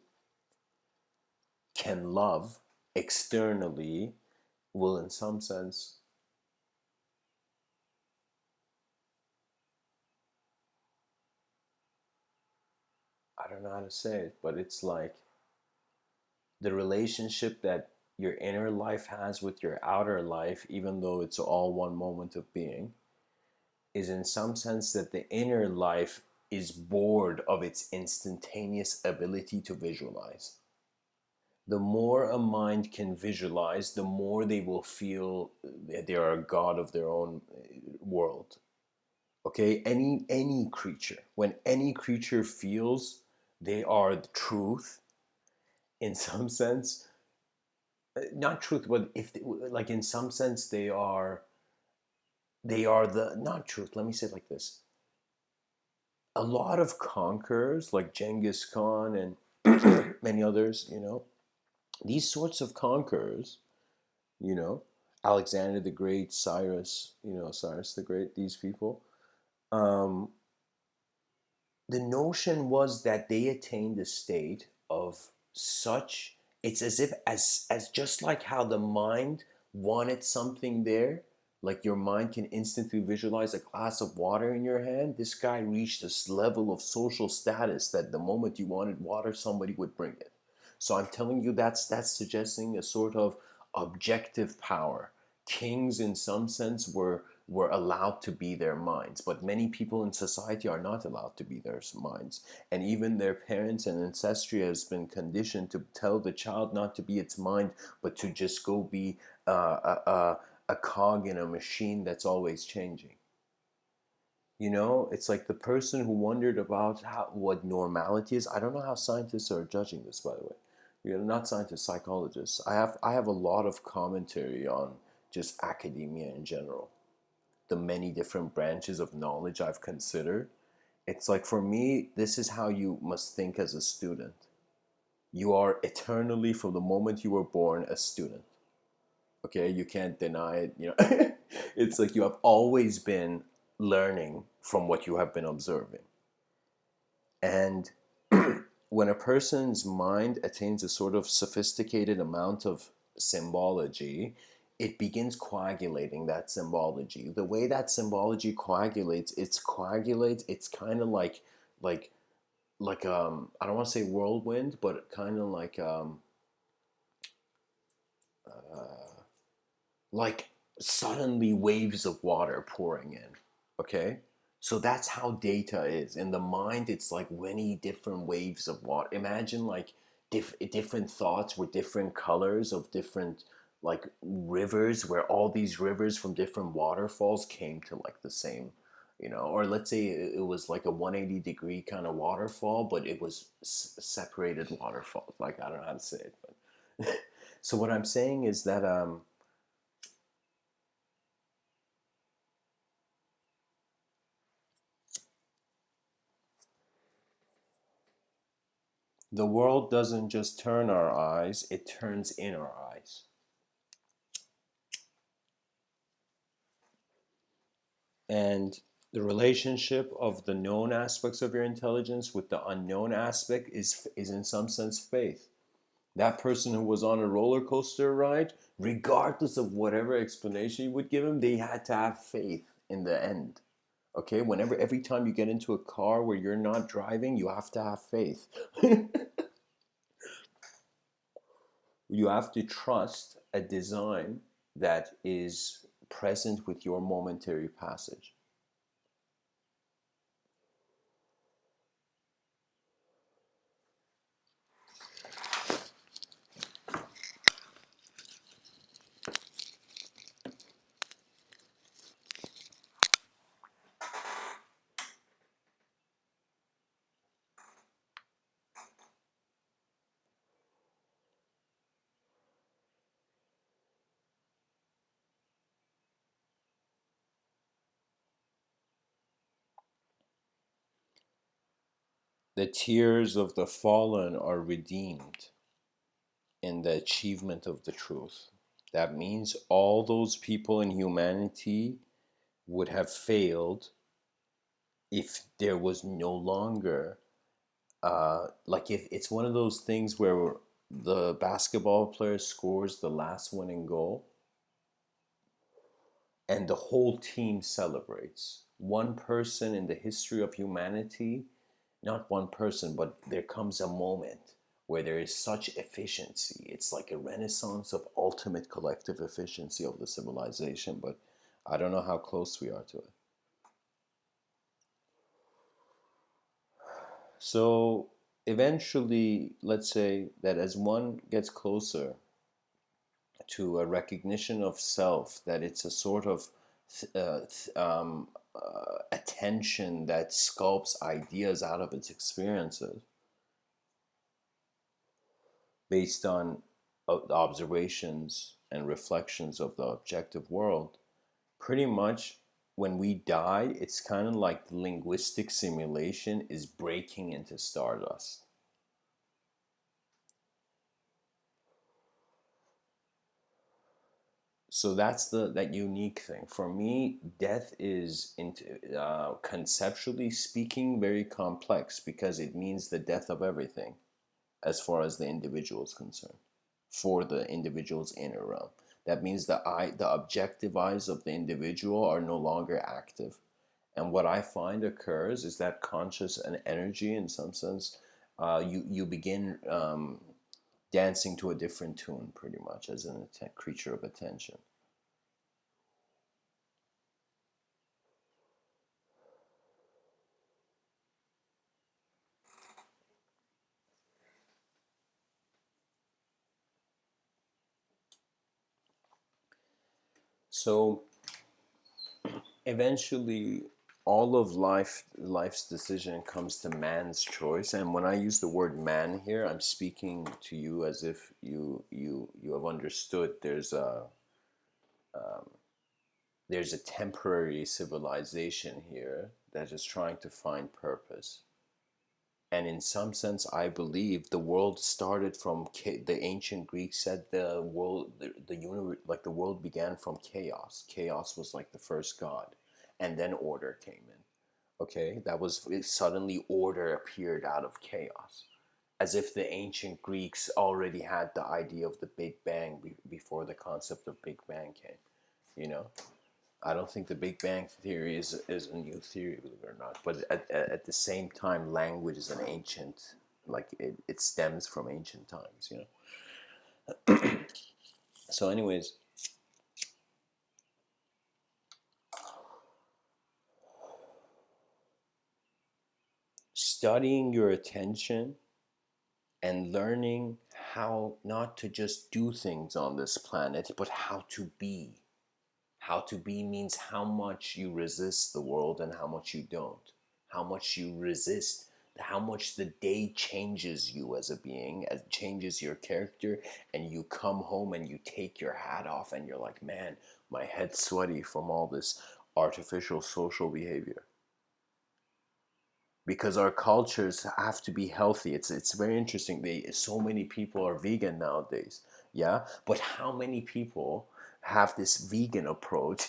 can love, externally will, in some sense, I don't know how to say it, but it's like the relationship that your inner life has with your outer life, even though it's all one moment of being, is in some sense that the inner life is bored of its instantaneous ability to visualize. The more a mind can visualize, the more they will feel that they are a god of their own world. Okay, any creature, when any creature feels they are the truth, in some sense, not truth, but if like in some sense they are the not truth. Let me say it like this: a lot of conquerors like Genghis Khan and many others, these sorts of conquerors, you know, Alexander the Great, Cyrus, Cyrus the Great, these people, um, the notion was that they attained a state of such, it's as if, as just like how the mind wanted something there, like your mind can instantly visualize a glass of water in your hand. This guy reached this level of social status that the moment you wanted water, somebody would bring it. So I'm telling you, that's suggesting a sort of objective power. Kings, in some sense, were allowed to be their minds, but many people in society are not allowed to be their minds. And even their parents and ancestry has been conditioned to tell the child not to be its mind, but to just go be a cog in a machine that's always changing. You know, it's like the person who wondered about what normality is. I don't know how scientists are judging this, by the way. We are not scientists, psychologists. I have a lot of commentary on just academia in general, the many different branches of knowledge I've considered. It's like, for me, this is how you must think as a student. You are eternally, from the moment you were born, a student. Okay, you can't deny it. It's like you have always been learning from what you have been observing. And when a person's mind attains a sort of sophisticated amount of symbology, it begins coagulating that symbology. The way that symbology coagulates, it's kind of like I don't want to say whirlwind, but kind of like suddenly waves of water pouring in. Okay? So that's how data is. In the mind, it's like many different waves of water. Imagine like different thoughts with different colors of different like rivers, where all these rivers from different waterfalls came to like the same, or let's say it was like a 180-degree kind of waterfall, but it was separated waterfalls. Like, I don't know how to say it, but so what I'm saying is that the world doesn't just turn our eyes, it turns in our eyes. And the relationship of the known aspects of your intelligence with the unknown aspect is in some sense faith. That person who was on a roller coaster ride, regardless of whatever explanation you would give him, they had to have faith in the end. Okay, every time you get into a car where you're not driving, you have to have faith. You have to trust a design that is present with your momentary passage. The tears of the fallen are redeemed in the achievement of the truth. That means all those people in humanity would have failed if there was no longer, like, if it's one of those things where the basketball player scores the last winning goal and the whole team celebrates. One person in the history of humanity, not one person, but there comes a moment where there is such efficiency. It's like a renaissance of ultimate collective efficiency of the civilization, but I don't know how close we are to it. So eventually, let's say that as one gets closer to a recognition of self, that it's a sort of attention that sculpts ideas out of its experiences based on observations and reflections of the objective world. Pretty much when we die, it's kind of like the linguistic simulation is breaking into Stardust. So that's that unique thing for me. Death is, conceptually speaking, very complex, because it means the death of everything as far as the individual is concerned, for the individual's inner realm. That means the objective eyes of the individual are no longer active. And what I find occurs is that conscious and energy, in some sense, you begin dancing to a different tune, pretty much, as a creature of attention. So eventually, all of life's decision comes to man's choice. And when I use the word man here, I'm speaking to you as if you have understood there's a temporary civilization here that is trying to find purpose. And in some sense, I believe the world started from the ancient Greeks said the world, the universe, like the world began from chaos. Chaos was like the first god, and then order came in. Okay, that was suddenly order appeared out of chaos, as if the ancient Greeks already had the idea of the Big Bang before the concept of Big Bang came. You know, I don't think the Big Bang theory is a new theory, believe it or not. But at the same time, language is an ancient, like it stems from ancient times, you know. So, anyways, studying your attention and learning how not to just do things on this planet, but how to be. How to be means how much you resist the world and how much you don't. How much you resist, how much the day changes you as a being, as changes your character, and you come home and you take your hat off and you're like, man, my head's sweaty from all this artificial social behavior. Because our cultures have to be healthy. It's very interesting. So many people are vegan nowadays. Yeah, but how many people have this vegan approach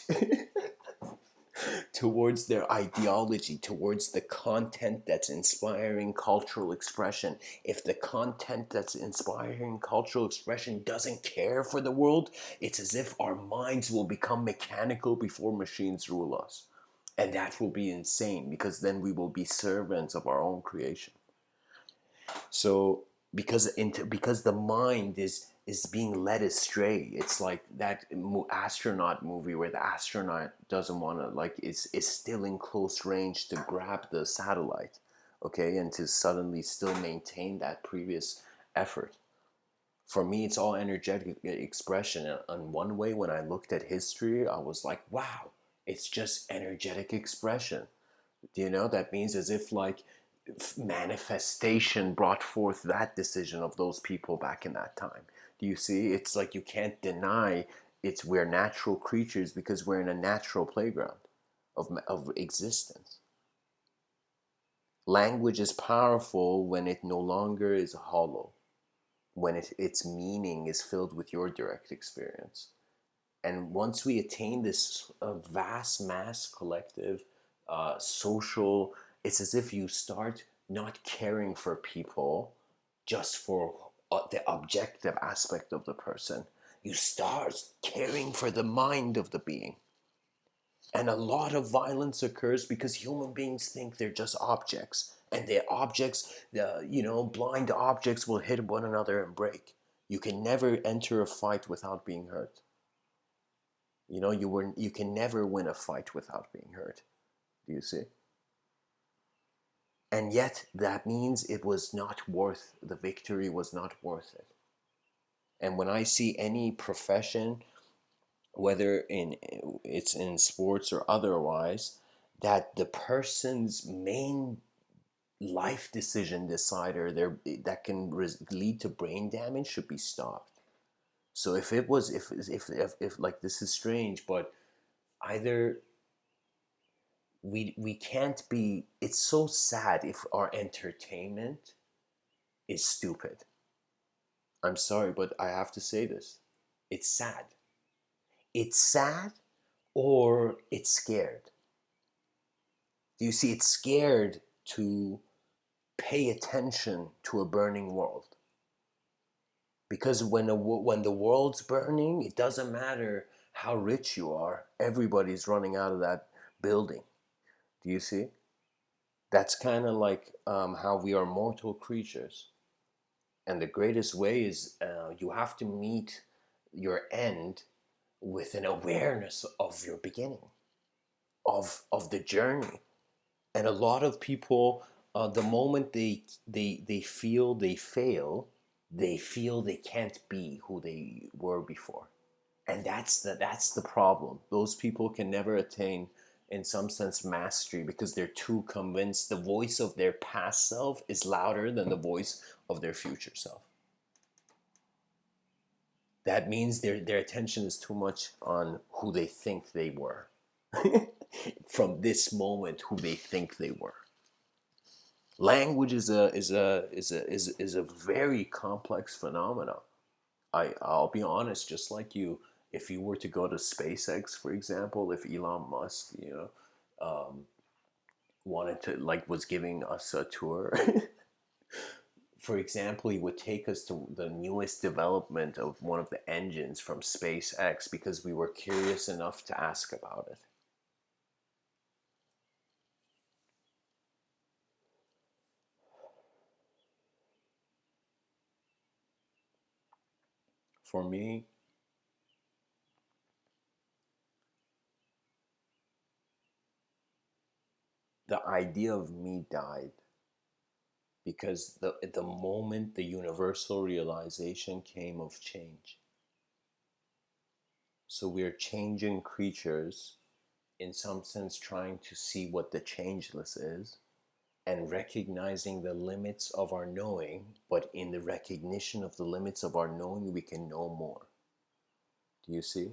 towards their ideology, towards the content that's inspiring cultural expression? If the content that's inspiring cultural expression doesn't care for the world, it's as if our minds will become mechanical before machines rule us. And that will be insane, because then we will be servants of our own creation. So because the mind is being led astray. It's like that astronaut movie where the astronaut doesn't want to, like, is still in close range to grab the satellite, okay, and to suddenly still maintain that previous effort. For me, it's all energetic expression. And one way, when I looked at history, I was like, wow, it's just energetic expression. Do you know? That means as if like manifestation brought forth that decision of those people back in that time. Do you see? It's like you can't deny we're natural creatures because we're in a natural playground of existence. Language is powerful when it no longer is hollow, when its meaning is filled with your direct experience. And once we attain this vast mass collective social, it's as if you start not caring for people just for the objective aspect of the person. You start caring for the mind of the being. And a lot of violence occurs because human beings think they're just objects. And the objects, blind objects will hit one another and break. You can never enter a fight without being hurt. You can never win a fight without being hurt. Do you see? And yet that means the victory was not worth it. And when I see any profession, whether it's in sports or otherwise, that the person's main life decision decider there that can lead to brain damage should be stopped. So if like, this is strange, but either we can't be, it's so sad if our entertainment is stupid. I'm sorry, but I have to say this. It's sad. It's sad, or it's scared. Do you see? It's scared to pay attention to a burning world. Because when the world's burning, it doesn't matter how rich you are. Everybody's running out of that building. Do you see? That's kind of like how we are mortal creatures. And the greatest way is you have to meet your end with an awareness of your beginning, of the journey. And a lot of people, the moment they feel they fail, they feel they can't be who they were before. And that's the problem. Those people can never attain, in some sense, mastery, because they're too convinced the voice of their past self is louder than the voice of their future self. That means their attention is too much on who they think they were. From this moment, who they think they were. Language is a very complex phenomenon. I'll be honest, just like you, if you were to go to SpaceX, for example, if Elon Musk, wanted to, like, was giving us a tour, for example, he would take us to the newest development of one of the engines from SpaceX because we were curious enough to ask about it. For me, the idea of me died because the moment the universal realization came of change. So we're changing creatures, in some sense trying to see what the changeless is and recognizing the limits of our knowing, but in the recognition of the limits of our knowing, we can know more. Do you see?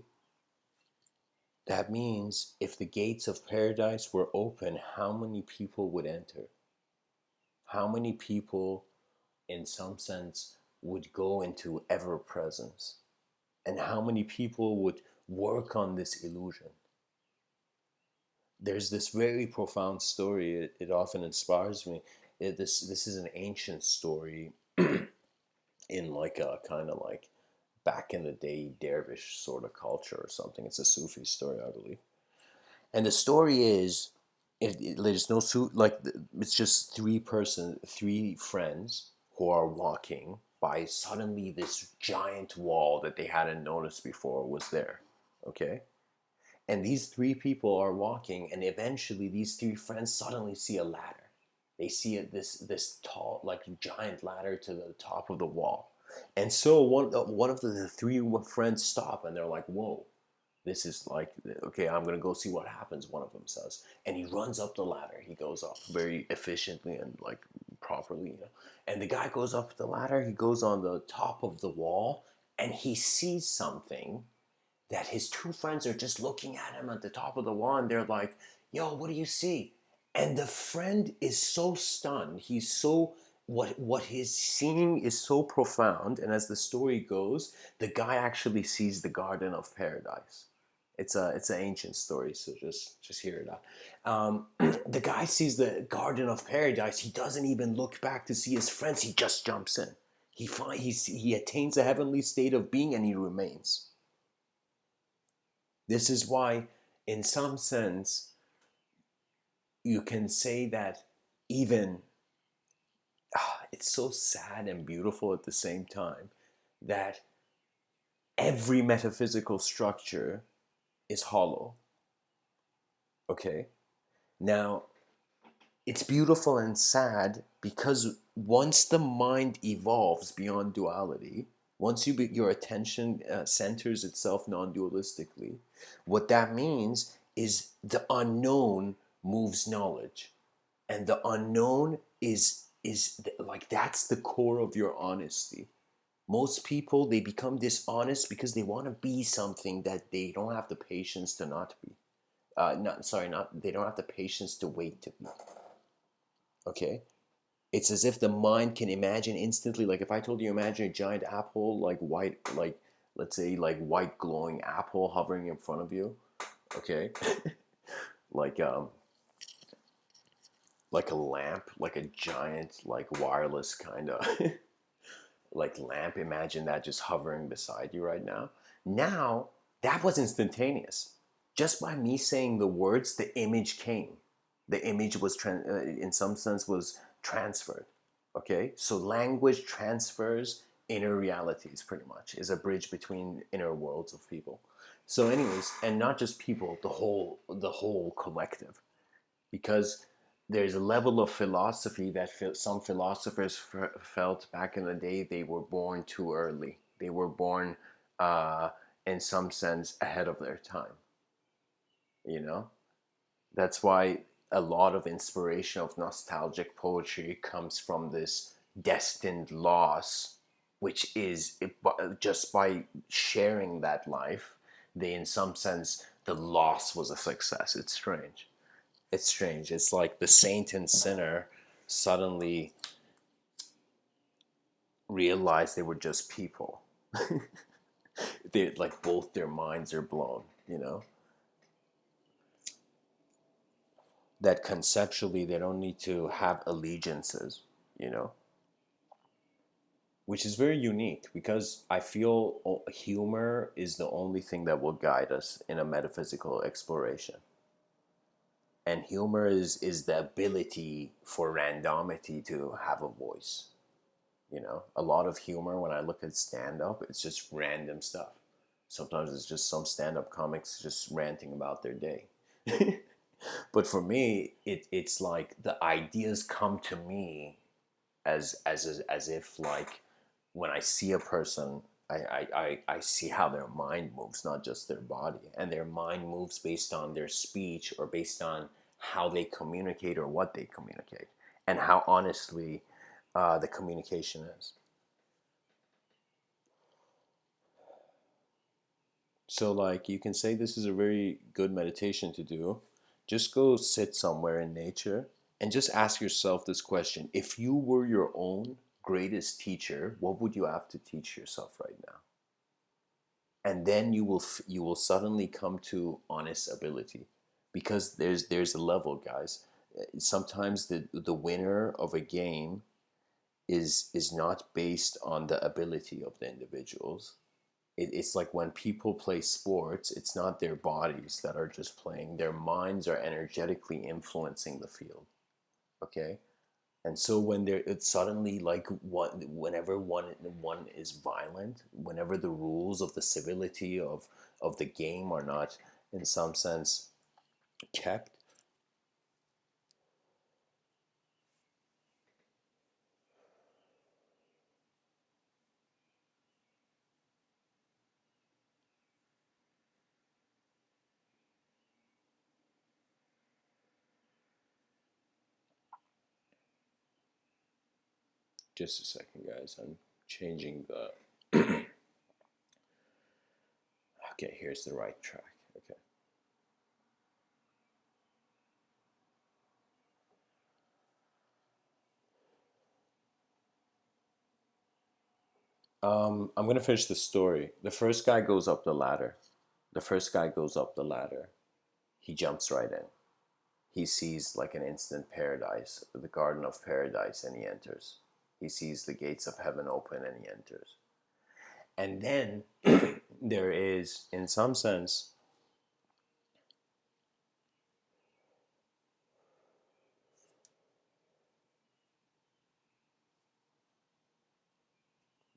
That means if the gates of paradise were open, how many people would enter? How many people, in some sense, would go into ever presence? And how many people would work on this illusion? There's this very profound story. It often inspires me. This is an ancient story in like a kind of like back in the day dervish sort of culture or something. It's a Sufi story, I believe. And the story is, there's no like it's just three friends who are walking by. Suddenly, this giant wall that they hadn't noticed before was there. Okay, and these three people are walking, and eventually, these three friends suddenly see a ladder. They see this tall, like giant ladder to the top of the wall, and so one of the three friends stop, and they're like, "Whoa, this is like, okay, I'm gonna go see what happens," one of them says. And he runs up the ladder. He goes up very efficiently and like properly, and the guy goes up the ladder. He goes on the top of the wall, and he sees something that his two friends are just looking at him at the top of the wall, and they're like, "Yo, what do you see?" And the friend is so stunned. He's so, what he's seeing is so profound. And as the story goes, the guy actually sees the Garden of Paradise. It's an ancient story, so just hear it out. The guy sees the Garden of Paradise. He doesn't even look back to see his friends. He just jumps in. He attains a heavenly state of being, and he remains. This is why, in some sense, you can say that even it's so sad and beautiful at the same time that every metaphysical structure is hollow. Okay? Now, it's beautiful and sad because once the mind evolves beyond duality, once your attention centers itself non-dualistically, what that means is the unknown moves knowledge, and the unknown is like, that's the core of your honesty. Most people, they become dishonest because they want to be something that they don't have the patience to not be. Not sorry, not they don't have the patience to wait to be. Okay, it's as if the mind can imagine instantly. Like if I told you, imagine a giant apple, like white, like let's say like white glowing apple hovering in front of you. Okay, like like a lamp, like a giant like wireless kind of like lamp. Imagine that just hovering beside you right now. Now that was instantaneous. Just by me saying the words, the image came. The image was in some sense was transferred. Okay, so language transfers inner realities. Pretty much is a bridge between inner worlds of people. So, anyways, and not just people, the whole collective, because there's a level of philosophy that some philosophers felt back in the day they were born too early. They were born, uh, in some sense, ahead of their time. You know, that's why a lot of inspiration of nostalgic poetry comes from this destined loss, which is just by sharing that life, they, in some sense, the loss was a success. It's strange. It's strange. It's like the saint and sinner suddenly realized they were just people. They like both their minds are blown, that conceptually they don't need to have allegiances, you know, which is very unique because I feel humor is the only thing that will guide us in a metaphysical exploration. And humor is the ability for randomity to have a voice. A lot of humor when I look at stand up, it's just random stuff. Sometimes it's just some stand up comics just ranting about their day. But for me, it's like the ideas come to me as if, like, when I see a person, I see how their mind moves, not just their body. And their mind moves based on their speech or based on how they communicate or what they communicate and how honestly the communication is. So, like, you can say this is a very good meditation to do. Just go sit somewhere in nature and just ask yourself this question. If you were your own greatest teacher, what would you have to teach yourself right now? And then you will suddenly come to honest ability, because there's a level, guys. Sometimes the winner of a game is not based on the ability of the individuals. It's like when people play sports, it's not their bodies that are just playing, their minds are energetically influencing the field. Okay. And so when it's suddenly like whenever one is violent, whenever the rules of the civility of the game are not in some sense kept. Just a second, guys. I'm changing the. Okay, here's the right track. Okay. I'm gonna finish the story. The first guy goes up the ladder. The first guy goes up the ladder. He jumps right in. He sees like an instant paradise, the Garden of Paradise, and he enters. He sees the gates of heaven open and he enters. And then there is, in some sense,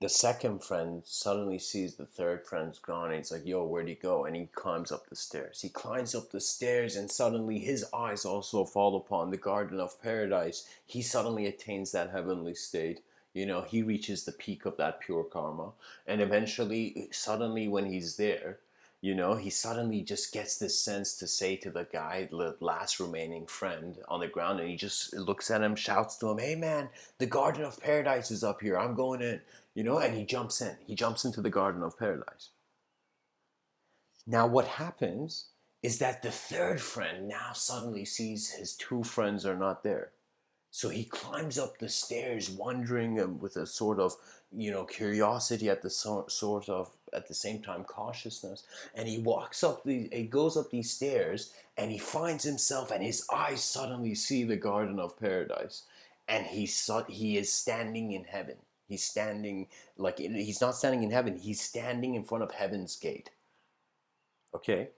the second friend suddenly sees the third friend's gone and he's like, yo, where'd he go? And he climbs up the stairs. He climbs up the stairs and suddenly his eyes also fall upon the Garden of Paradise. He suddenly attains that heavenly state. He reaches the peak of that pure karma. And eventually, suddenly, when he's there, he suddenly just gets this sense to say to the guy, the last remaining friend on the ground, and he just looks at him, shouts to him, hey man, the Garden of Paradise is up here. I'm going in. And he jumps in. He jumps into the Garden of Paradise. Now, what happens is that the third friend now suddenly sees his two friends are not there. So he climbs up the stairs, wondering with a sort of, curiosity at the sort of at the same time cautiousness. And he goes up these stairs, and he finds himself, and his eyes suddenly see the Garden of Paradise, and he is standing in heaven. He's standing, like, he's not standing in heaven. He's standing in front of heaven's gate. Okay?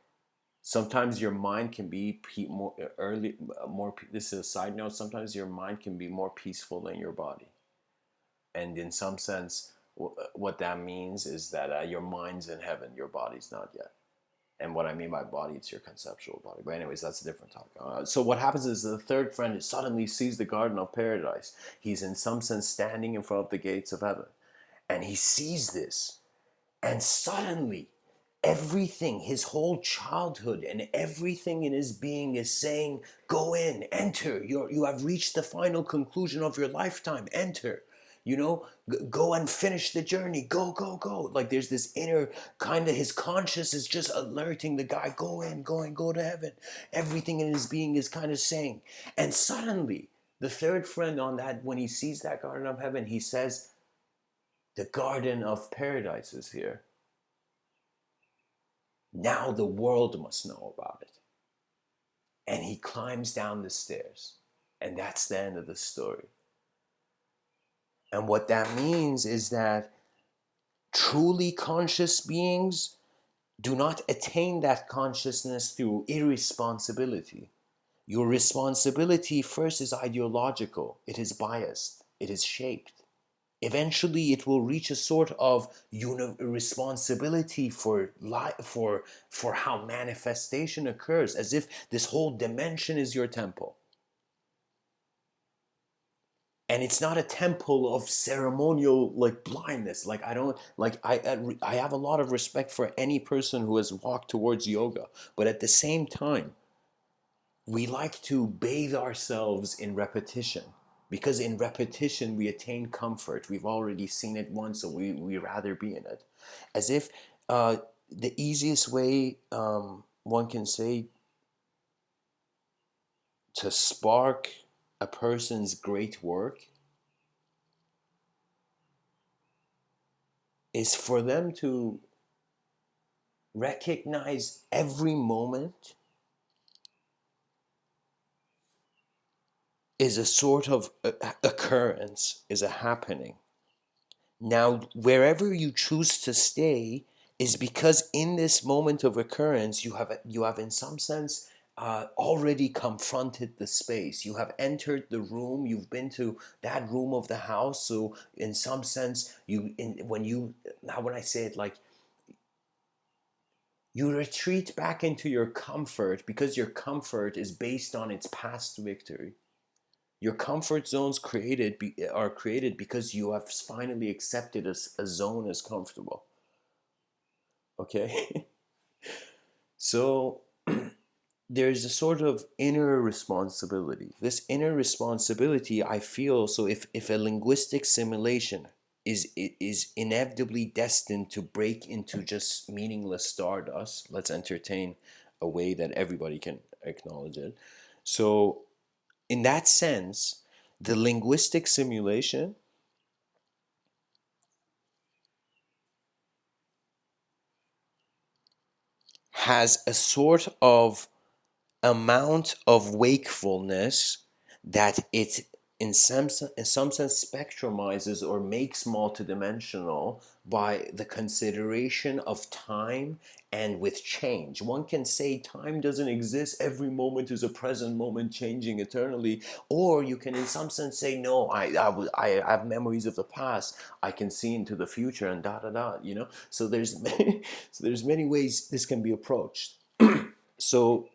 Sometimes your mind can be more early, more. This is a side note. Sometimes your mind can be more peaceful than your body, and in some sense, what that means is that your mind's in heaven, your body's not yet. And what I mean by body, it's your conceptual body. But anyways, that's a different topic. So what happens is the third friend suddenly sees the garden of paradise. He's in some sense standing in front of the gates of heaven, and he sees this, and suddenly everything, his whole childhood and everything in his being is saying, go in, enter. You have reached the final conclusion of your lifetime. Enter. Go and finish the journey. Go, go, go. Like there's this inner kind of, his conscious is just alerting the guy, go in, go and go to heaven. Everything in his being is kind of saying. And suddenly, the third friend on that, when he sees that garden of heaven, he says, the garden of paradise is here. Now the world must know about it. And he climbs down the stairs. And that's the end of the story. And what that means is that truly conscious beings do not attain that consciousness through irresponsibility. Your responsibility first is ideological. It is biased. It is shaped. Eventually, it will reach a sort of responsibility for how manifestation occurs, as if this whole dimension is your temple. And it's not a temple of ceremonial like blindness. Like I don't like I have a lot of respect for any person who has walked towards yoga, but at the same time, we like to bathe ourselves in repetition. Because in repetition, we attain comfort. We've already seen it once, so we rather be in it. As if the easiest way one can say to spark a person's great work is for them to recognize every moment is a sort of occurrence, is a happening. Now, wherever you choose to stay is because in this moment of occurrence, you have in some sense already confronted the space. You have entered the room. You've been to that room of the house. So, in some sense, when I say it, like you retreat back into your comfort because your comfort is based on its past victory. Your comfort zones are created because you have finally accepted a zone as comfortable. Okay? So there's a sort of inner responsibility. This inner responsibility, I feel, so if a linguistic simulation is inevitably destined to break into just meaningless stardust, let's entertain a way that everybody can acknowledge it. So in that sense, the linguistic simulation has a sort of amount of wakefulness that it in some sense spectrumizes or makes multidimensional by the consideration of time and with change. One can say time doesn't exist, every moment is a present moment changing eternally, or you can in some sense say no, I have memories of the past, I can see into the future and da da da, so there's many ways this can be approached. So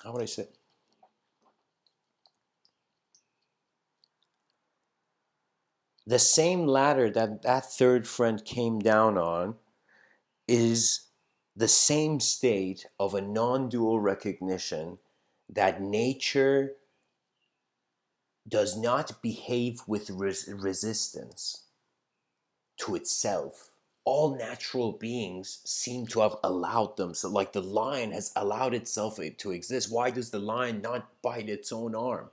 how would I say? The same ladder that third friend came down on is the same state of a non-dual recognition that nature does not behave with resistance to itself. All natural beings seem to have allowed themselves, like the lion has allowed itself to exist. Why does the lion not bite its own arm?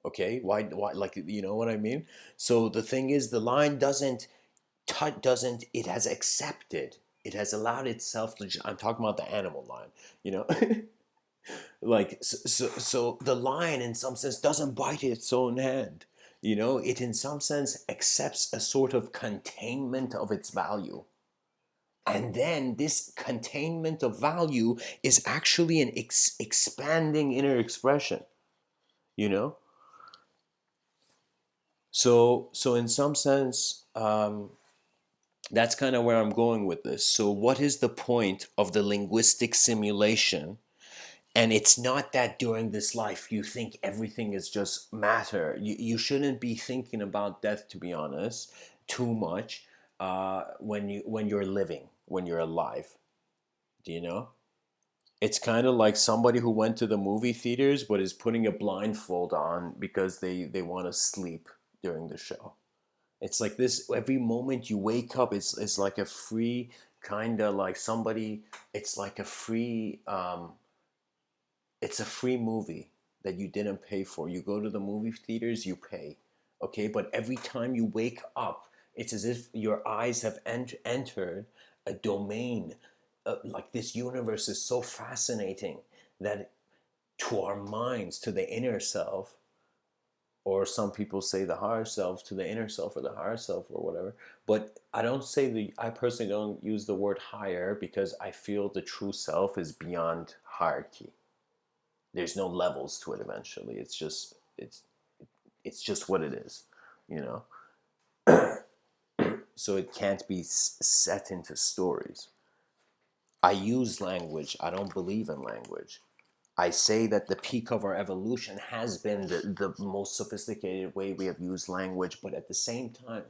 Okay, why, like, you know what I mean? So the thing is, the lion doesn't it has accepted, it has allowed itself to, I'm talking about the animal lion, you know. Like so the lion in some sense doesn't bite its own hand. You know, it in some sense accepts a sort of containment of its value. And then this containment of value is actually an expanding inner expression, you know? So in some sense, that's kind of where I'm going with this. So, what is the point of the linguistic simulation? And it's not that during this life you think everything is just matter. You shouldn't be thinking about death, to be honest, too much when you're living, when you're alive. Do you know? It's kind of like somebody who went to the movie theaters but is putting a blindfold on because they want to sleep during the show. It's like this every moment you wake up, it's like a free kind of like somebody. It's like a free. It's a free movie that you didn't pay for. You go to the movie theaters, you pay, okay. But every time you wake up, it's as if your eyes have entered a domain. Like this universe is so fascinating that to our minds, to the inner self, or some people say the higher self, to the inner self or the higher self or whatever. But I personally don't use the word higher because I feel the true self is beyond hierarchy. There's no levels to it eventually. It's just what it is, you know. So it can't be set into stories. I use language. I don't believe in language. I say that the peak of our evolution has been the most sophisticated way we have used language, but at the same time,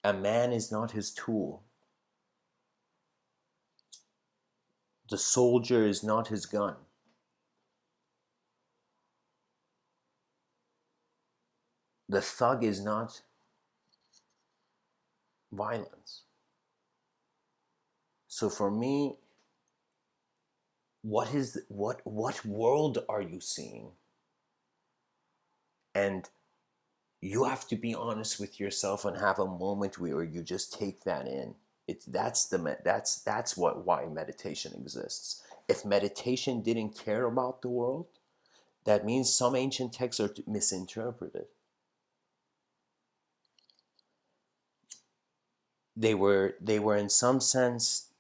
a man is not his tool. The soldier is not his gun. The thug is not violence. So for me, what world are you seeing? And you have to be honest with yourself and have a moment where you just take that in. That's what why meditation exists. If meditation didn't care about the world, that means some ancient texts are misinterpreted. They were in some sense,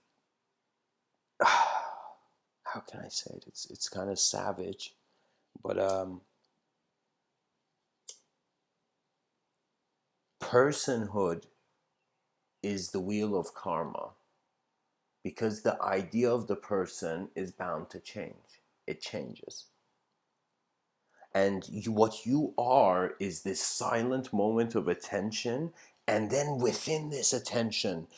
how can I say it? It's kind of savage, but personhood is the wheel of karma because the idea of the person is bound to change. It changes. And what you are is this silent moment of attention, and then within this attention,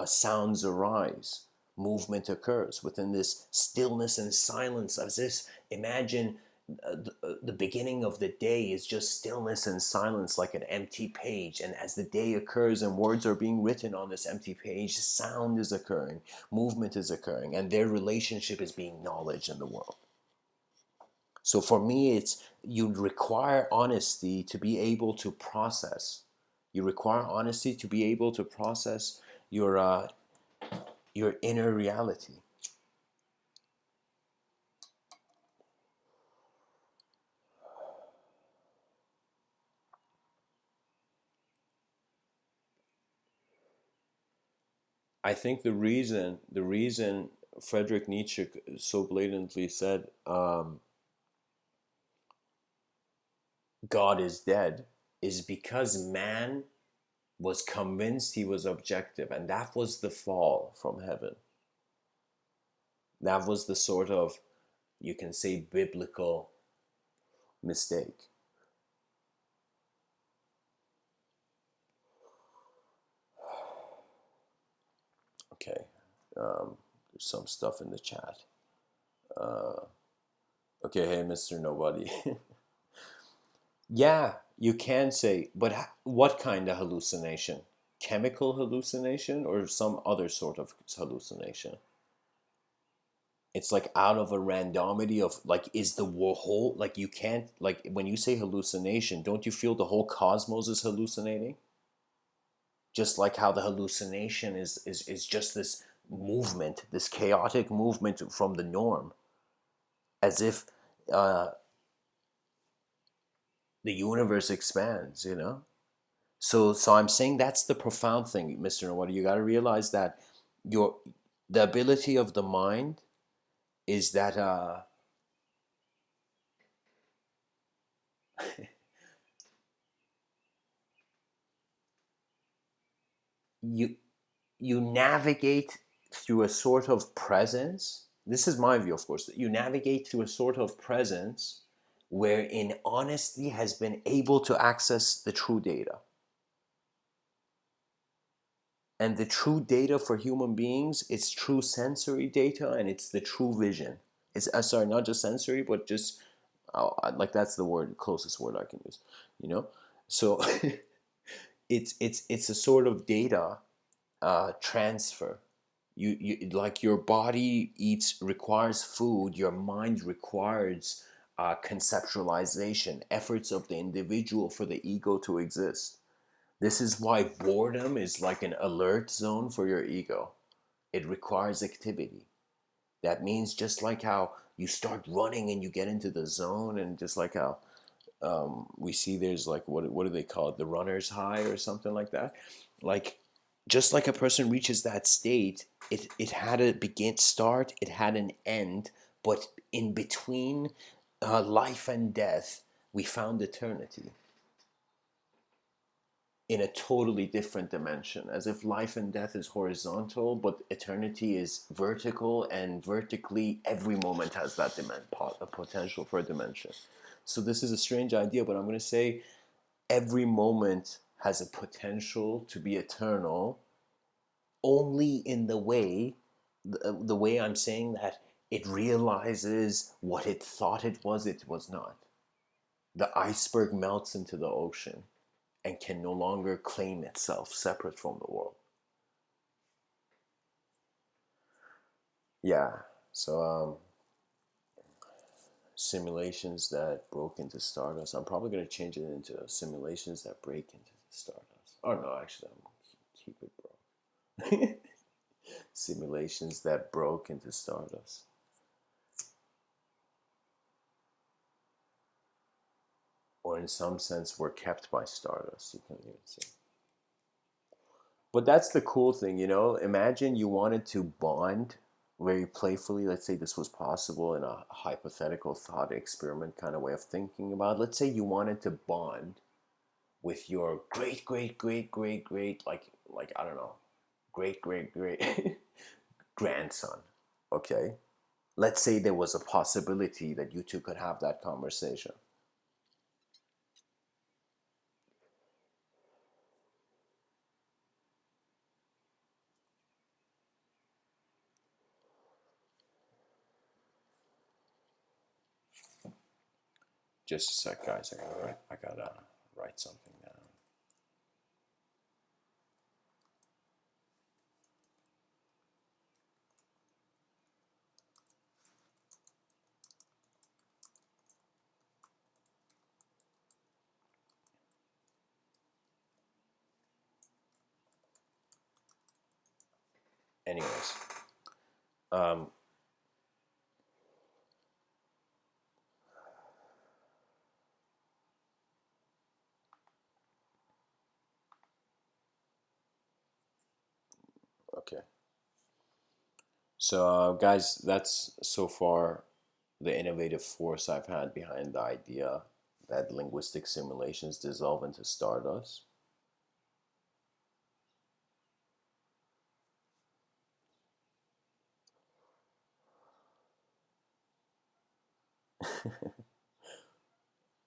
sounds arise, movement occurs within this stillness and silence. As this, imagine the beginning of the day is just stillness and silence, like an empty page. And as the day occurs and words are being written on this empty page, sound is occurring, movement is occurring, and their relationship is being knowledge in the world. So for me, it's you require honesty to be able to process. You require honesty to be able to process your inner reality. I think the reason Friedrich Nietzsche so blatantly said God is dead is because man was convinced he was objective, and that was the fall from heaven. That was the sort of, you can say, biblical mistake. Okay, there's some stuff in the chat. Okay, hey, Mr. Nobody. Yeah, you can say, but what kind of hallucination? Chemical hallucination or some other sort of hallucination? It's like out of a randomity of like, is the whole, like you can't, like when you say hallucination, don't you feel the whole cosmos is hallucinating? Just like how the hallucination is just this movement, this chaotic movement from the norm, as if uh, the universe expands, you know. So I'm saying that's the profound thing, Mr. Nobody. You got to realize that your the ability of the mind is that you you navigate through a sort of presence. This is my view, of course. That you navigate through a sort of presence wherein honesty has been able to access the true data. And the true data for human beings, it's true sensory data and it's the true vision. It's sorry, not just sensory, but just like that's the word, closest word I can use. You know, so it's a sort of data transfer. You like your body eats requires food, your mind requires conceptualization, efforts of the individual for the ego to exist. This is why boredom is like an alert zone for your ego. It requires activity. That means just like how you start running and you get into the zone, and just like how we see there's like what do they call it, the runner's high or something like that. Like just like a person reaches that state, it had a start, it had an end, but in between life and death, we found eternity in a totally different dimension, as if life and death is horizontal but eternity is vertical, and vertically every moment has that a potential for a dimension. So this is a strange idea, but I'm going to say every moment has a potential to be eternal, only in the way I'm saying that it realizes what it thought it was not. The iceberg melts into the ocean and can no longer claim itself separate from the world. Yeah. So simulations that broke into Stardust. I'm probably gonna change it into simulations that break into Stardust. Oh no, actually, I'm gonna keep it broke. Simulations that broke into Stardust, or in some sense, were kept by Stardust. You can even say. But that's the cool thing, you know. Imagine you wanted to bond very playfully. Let's say this was possible in a hypothetical thought experiment kind of way of thinking about. Let's say you wanted to bond with your great like I don't know, great grandson. Okay, let's say there was a possibility that you two could have that conversation. Just a sec, guys. I gotta write something down. Anyways, um, okay. So, guys, that's so far the innovative force I've had behind the idea that linguistic simulations dissolve into stardust.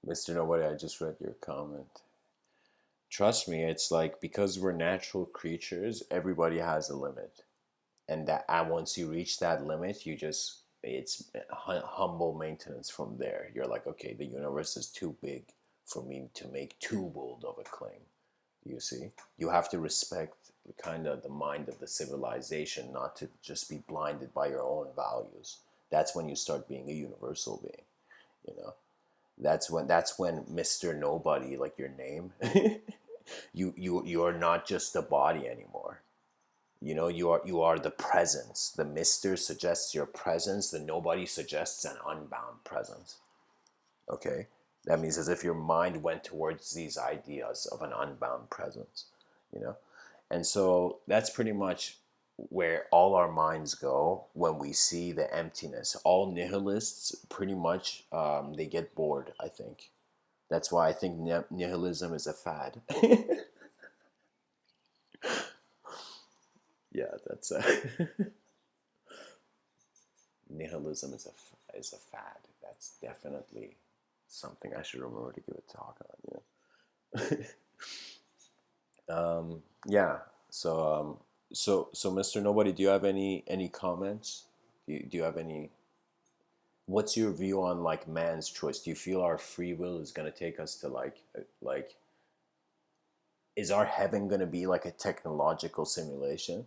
Mr. Nobody, I just read your comment. Trust me, it's like because we're natural creatures, everybody has a limit. And that and once you reach that limit, you just it's humble maintenance from there. You're like, okay, the universe is too big for me to make too bold of a claim. You see, you have to respect kind of the mind of the civilization, not to just be blinded by your own values. That's when you start being a universal being. You know, that's when Mr. Nobody, like your name, you're not just a body anymore. You know, you are the presence. The Mister suggests your presence. The Nobody suggests an unbound presence. Okay, That means as if your mind went towards these ideas of an unbound presence, you know? And so that's pretty much where all our minds go when we see the emptiness. All nihilists pretty much they get bored, I think. That's why I think nihilism is a fad. Yeah, that's a nihilism is a fad. That's definitely something I should remember to give a talk on. Yeah. So so Mr. Nobody, do you have any comments? Do you have any? What's your view on like man's choice? Do you feel our free will is gonna take us to like is our heaven gonna be like a technological simulation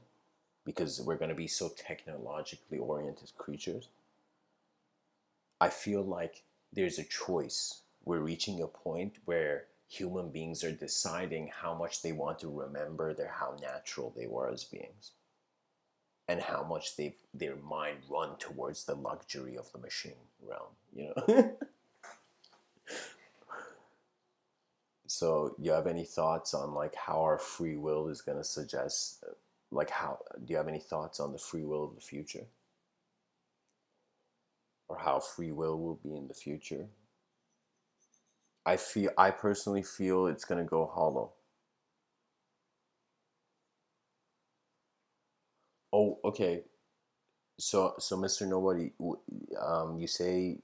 because we're gonna be so technologically oriented creatures? I feel like there's a choice. We're reaching a point where human beings are deciding how much they want to remember how natural they were as beings and how much their mind run towards the luxury of the machine realm, you know? So you have any thoughts on like how our free will is going to suggest like how do you have any thoughts on the free will of the future or how free will be in the future? I personally feel it's going to go hollow. Oh, okay. So Mr. Nobody, you say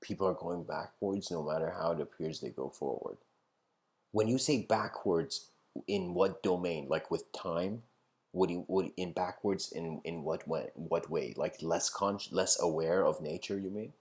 people are going backwards no matter how it appears they go forward. When you say backwards, in what domain? Like with time? Would in backwards in what way? Like less aware of nature, you mean?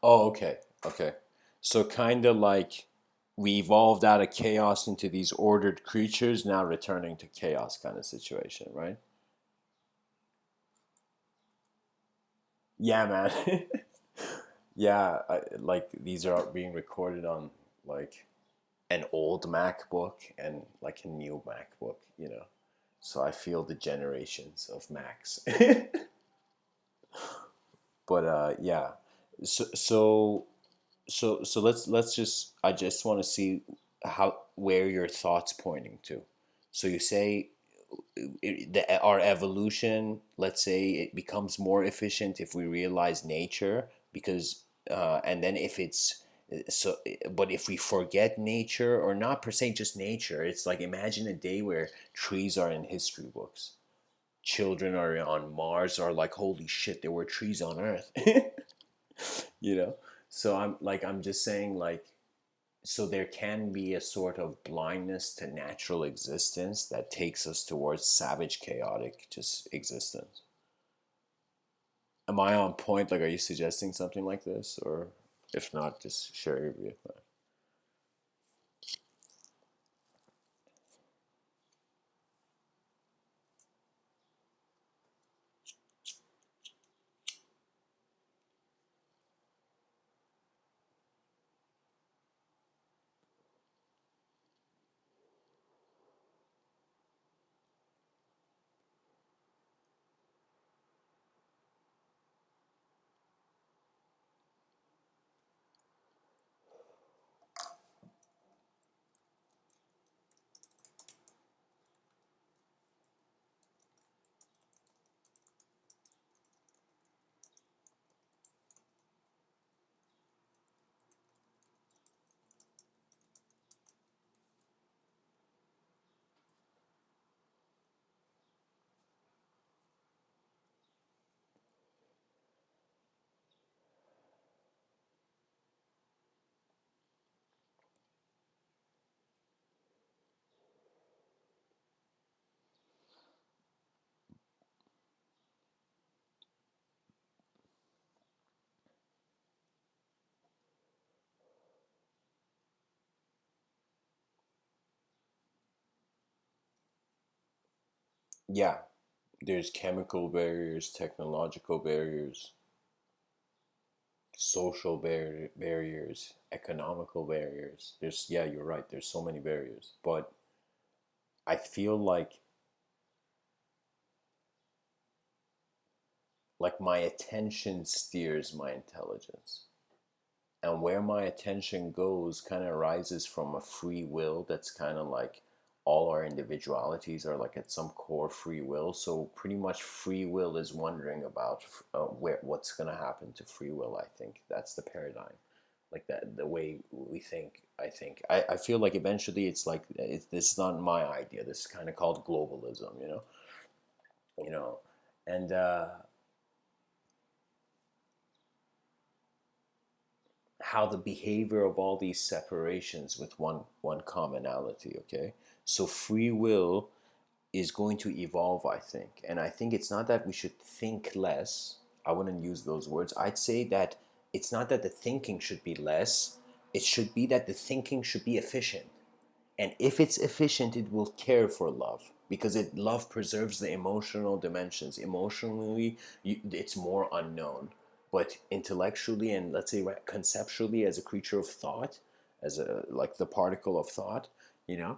Oh, okay, okay. So kind of like we evolved out of chaos into these ordered creatures, now returning to chaos kind of situation, right? Yeah, man. Yeah, like these are being recorded on like an old MacBook and like a new MacBook, you know. So I feel the generations of Macs. But yeah. So let's just I just want to see how where your thoughts pointing to. So you say our evolution, let's say it becomes more efficient if we realize nature because and then if it's so but if we forget nature or not per se just nature, it's like imagine a day where trees are in history books, children are on Mars, are like holy shit there were trees on Earth. You know, so I'm just saying like so there can be a sort of blindness to natural existence that takes us towards savage chaotic just existence. Am I on point? Like, are you suggesting something like this, or if not, just share your view? Yeah, there's chemical barriers, technological barriers, social barriers, economical barriers. There's, yeah, you're right. There's so many barriers, but I feel like my attention steers my intelligence. And where my attention goes kind of arises from a free will that's kind of like all our individualities are like at some core free will. So pretty much free will is wondering about what's going to happen to free will. I think that's the paradigm, like that the way we think. I feel like eventually it's like this is not my idea. This is kind of called globalism, you know, and how the behavior of all these separations with one commonality. Okay, so free will is going to evolve, I think, and I think it's not that we should think less. I wouldn't use those words. I'd say that it's not that the thinking should be less. It should be that the thinking should be efficient. And if it's efficient, it will care for love because love preserves the emotional dimensions. Emotionally, it's more unknown, but intellectually and let's say conceptually, as a creature of thought, as a like the particle of thought, you know.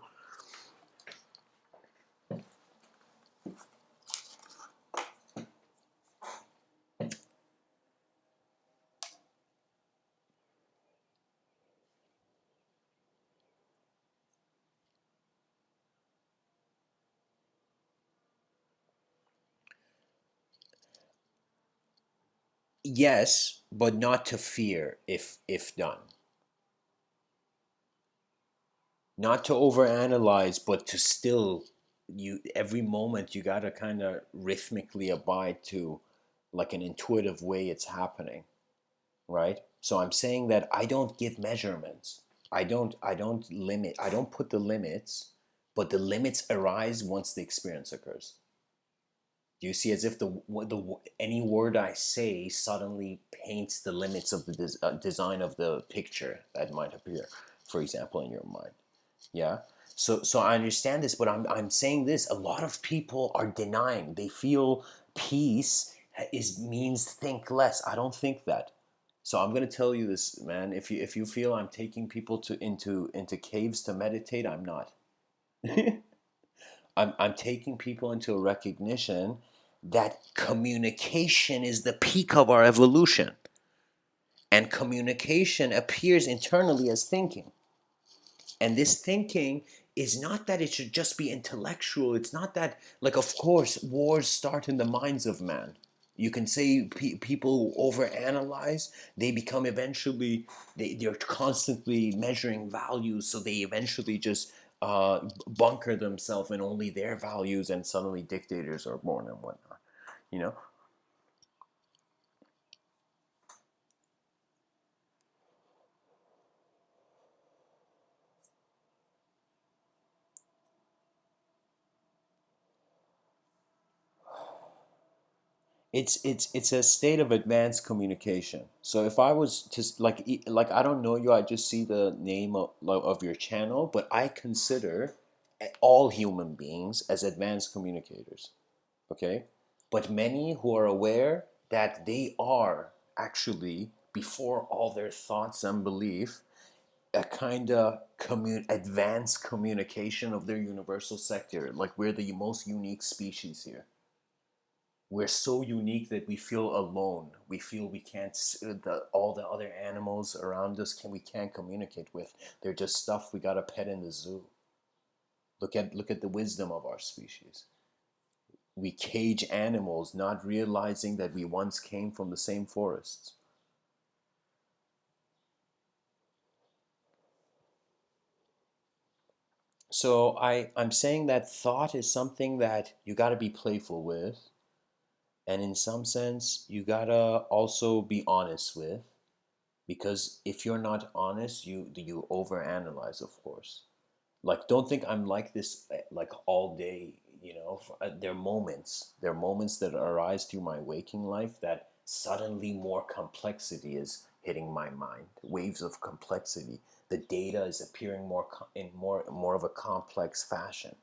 Yes, but not to fear if done. Not to overanalyze, but to still you every moment you gotta kind of rhythmically abide to like an intuitive way it's happening, right? So I'm saying that I don't give measurements. I don't limit. I don't put the limits, but the limits arise once the experience occurs. Do you see? As if the any word I say suddenly paints the limits of the design of the picture that might appear, for example, in your mind. Yeah. So I understand this, but I'm saying this. A lot of people are denying. They feel peace is means think less. I don't think that. So I'm gonna tell you this, man. If you feel I'm taking people to into caves to meditate, I'm not. I'm taking people into a recognition that communication is the peak of our evolution, and communication appears internally as thinking. And this thinking is not that it should just be intellectual. It's not that, like, of course, wars start in the minds of man. You can say people overanalyze. They become eventually, they're constantly measuring values. So they eventually just bunker themselves in only their values, and suddenly dictators are born and whatnot. You know? It's a state of advanced communication. So if I was to like I don't know you, I just see the name of your channel, but I consider all human beings as advanced communicators. Okay, but many who are aware that they are actually before all their thoughts and belief a kind of advanced communication of their universal sector. Like we're the most unique species here. We're so unique that we feel alone. We feel we can't. All the other animals around us we can't communicate with. They're just stuff we got to pet in the zoo. Look at the wisdom of our species. We cage animals, not realizing that we once came from the same forests. So I'm saying that thought is something that you got to be playful with, and in some sense you gotta also be honest with, because if you're not honest, you overanalyze, of course. Like, don't think I'm like this like all day. There are moments that arise through my waking life that suddenly more complexity is hitting my mind. Waves of complexity. The data is appearing in more of a complex fashion.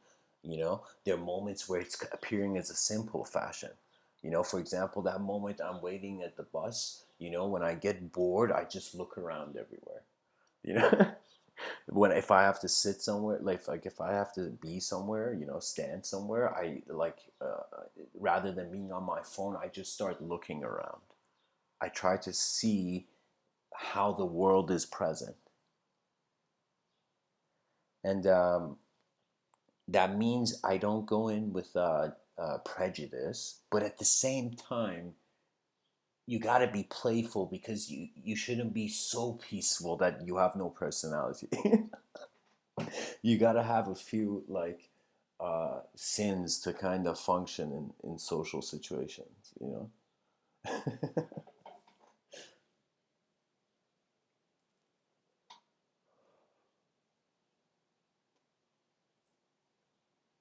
You know, there are moments where it's appearing as a simple fashion. You know, for example, that moment I'm waiting at the bus, you know, when I get bored, I just look around everywhere. You know, when if I have to sit somewhere, like if I have to be somewhere, you know, stand somewhere, I like rather than being on my phone, I just start looking around. I try to see how the world is present, and that means I don't go in with prejudice, but at the same time, you got to be playful because you shouldn't be so peaceful that you have no personality. You got to have a few like sins to kind of function in social situations, you know.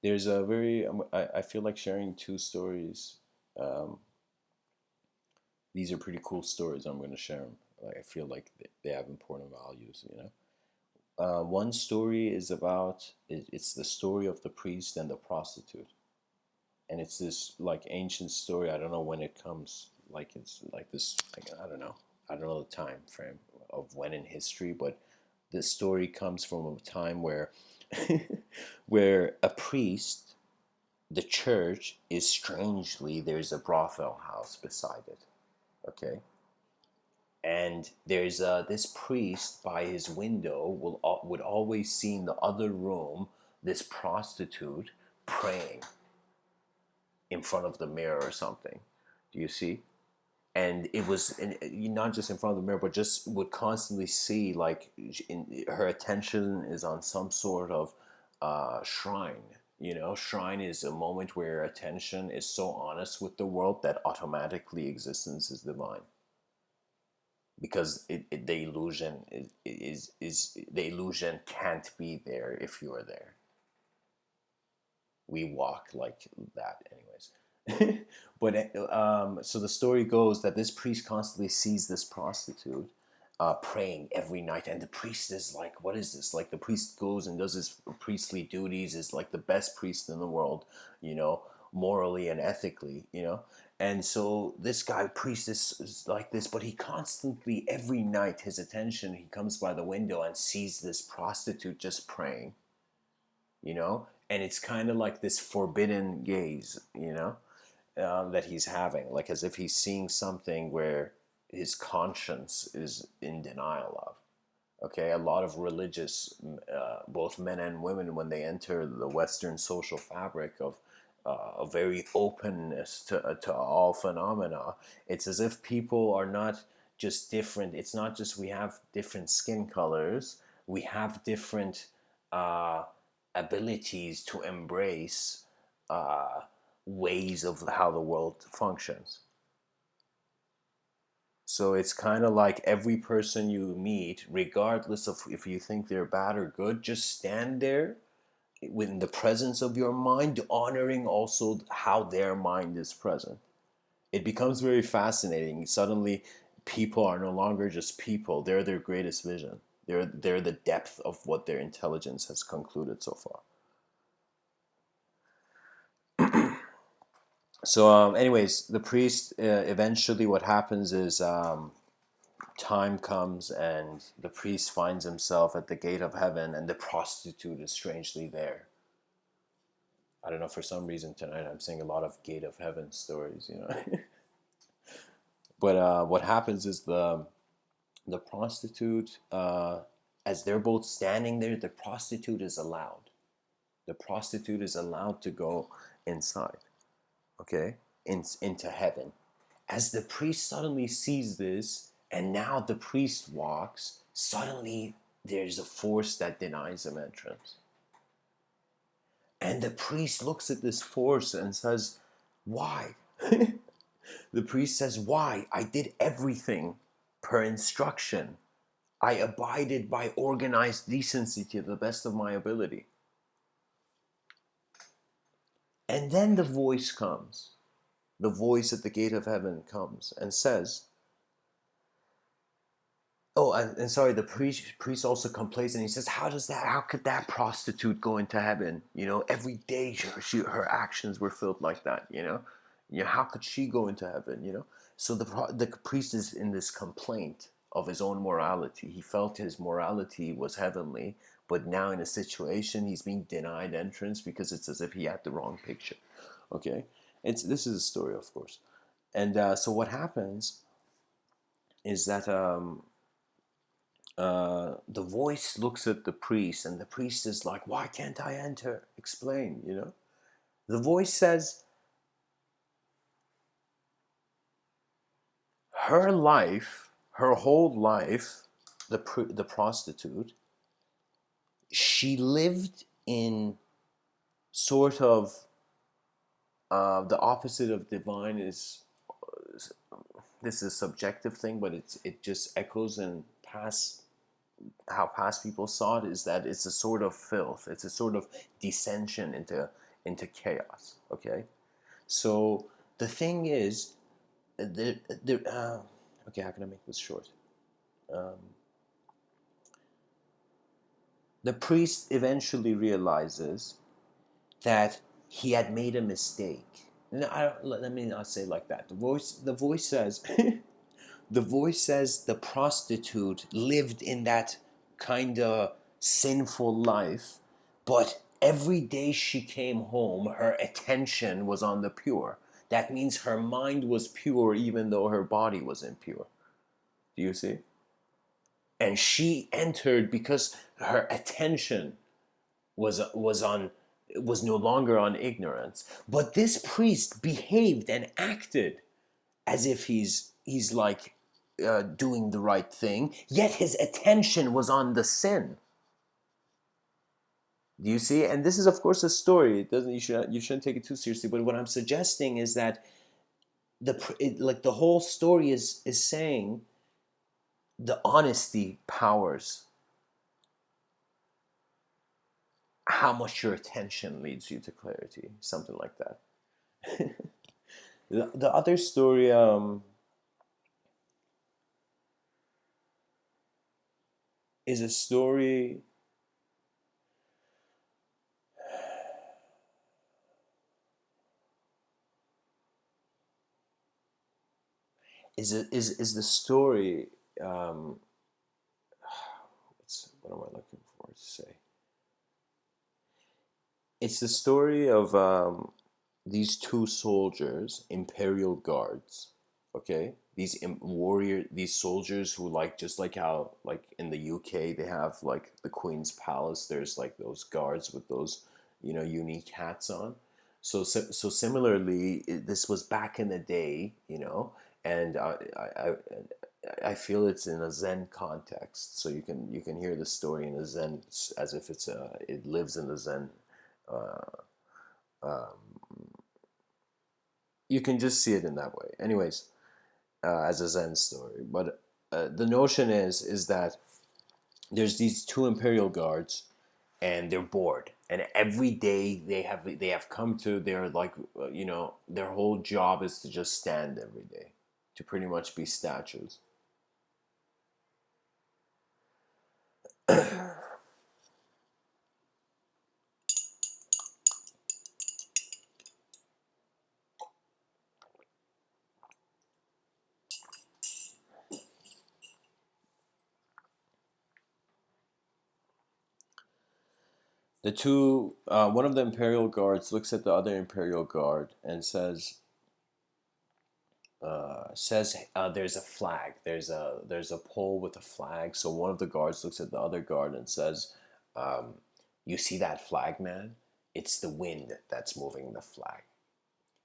There's a very I feel like sharing two stories. Um, these are pretty cool stories. I'm going to share them. Like I feel like they have important values, you know. One story is about it's the story of the priest and the prostitute, and it's this like ancient story. I don't know when it comes. Like it's like this. Like, I don't know the time frame of when in history, but the story comes from a time where where a priest, the church is strangely there's a brothel house beside it. Okay, and there's this priest by his window would always see in the other room this prostitute praying in front of the mirror or something. Do you see? And it was not just in front of the mirror, but just would constantly see like her attention is on some sort of shrine. You know, shrine is a moment where attention is so honest with the world that automatically existence is divine, because the illusion is the illusion can't be there if you are there. We walk like that, anyways. But so the story goes that this priest constantly sees this prostitute praying every night, and the priest is like, "What is this?" Like the priest goes and does his priestly duties, is like the best priest in the world, you know, morally and ethically, you know. And so this guy priest is like this, but he constantly every night his attention he comes by the window and sees this prostitute just praying, you know, and it's kind of like this forbidden gaze, you know, that he's having, like as if he's seeing something where his conscience is in denial of. Okay, a lot of religious, both men and women, when they enter the Western social fabric of a very openness to all phenomena, it's as if people are not just different. It's not just we have different skin colors, we have different uh, abilities to embrace uh, ways of how the world functions. So it's kind of like every person you meet, regardless of if you think they're bad or good, just stand there within the presence of your mind, honoring also how their mind is present. It becomes very fascinating. Suddenly, people are no longer just people, they're their greatest vision. They're the depth of what their intelligence has concluded so far. So, anyways, the priest eventually, what happens is time comes and the priest finds himself at the gate of heaven, and the prostitute is strangely there. I don't know, for some reason tonight I'm seeing a lot of gate of heaven stories, you know. But what happens is the prostitute, as they're both standing there, the prostitute is allowed. The prostitute is allowed to go inside, okay, into heaven. As the priest suddenly sees this, and now the priest walks, suddenly there's a force that denies him entrance. And the priest looks at this force and says, "Why?" The priest says, "Why? I did everything per instruction. I abided by organized decency to the best of my ability." And then the voice comes. The voice at the gate of heaven comes and says, Oh, and sorry, the priest also complains, and he says, how could that prostitute go into heaven? You know, every day her actions were filled like that. How could she go into heaven? So the priest is in this complaint of his own morality. He felt his morality was heavenly, but now in a situation he's being denied entrance because it's as if he had the wrong picture. Okay, this is a story, of course, and so what happens is that the voice looks at the priest, and the priest is like, "Why can't I enter? Explain." The voice says, "Her life, her whole life, the prostitute, she lived in sort of the opposite of divine is this is a subjective thing, but it just echoes in past how past people saw it is that it's a sort of filth. It's a sort of descension into chaos. Okay, so the thing is, okay, how can I make this short? Um, the priest eventually realizes that he had made a mistake. No, let me not say it like that. The voice says, the voice says the prostitute lived in that kind of sinful life, but every day she came home, her attention was on the pure. That means her mind was pure even though her body was impure. Do you see? And she entered because her attention was no longer on ignorance. But this priest behaved and acted as if he's like doing the right thing, yet his attention was on the sin. Do you see? And this is, of course, a story. It doesn't you shouldn't take it too seriously. But what I'm suggesting is that like the whole story is saying the honesty powers how much your attention leads you to clarity, something like that. The other story is a story is the story um, what am I looking for to say? It's the story of these two soldiers, Imperial Guards. Okay, these soldiers who like just like how like in the UK they have like the Queen's Palace. There's like those guards with those unique hats on. So similarly, this was back in the day, and I feel it's in a Zen context. So you can hear the story in a Zen as if it lives in the Zen. Uh, you can just see it in that way. Anyways, as a Zen story, but the notion is that there's these two Imperial Guards, and they're bored, and every day they have come to their like their whole job is to just stand every day, to pretty much be statues. One of the Imperial Guards looks at the other Imperial Guard and says there's a flag. There's a pole with a flag. So one of the guards looks at the other guard and says, um, "You see that flag, man? It's the wind that's moving the flag."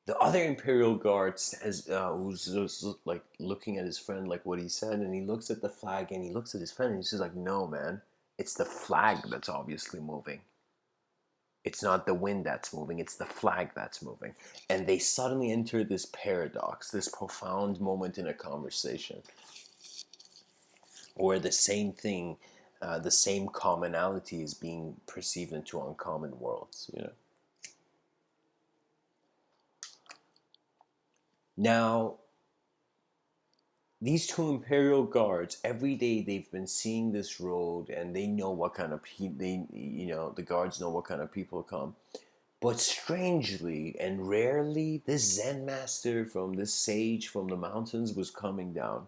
The other Imperial Guard says, who's just like looking at his friend, like what he said, and he looks at the flag and he looks at his friend and he says, like, "No, man, it's the flag that's obviously moving. It's not the wind that's moving, it's the flag that's moving." And they suddenly enter this paradox, this profound moment in a conversation where the same thing, the same commonality is being perceived into uncommon worlds. Now, these two Imperial guards, every day they've been seeing this road, and they know what kind of the guards know what kind of people come. But strangely and rarely, this Zen master from this sage from the mountains was coming down.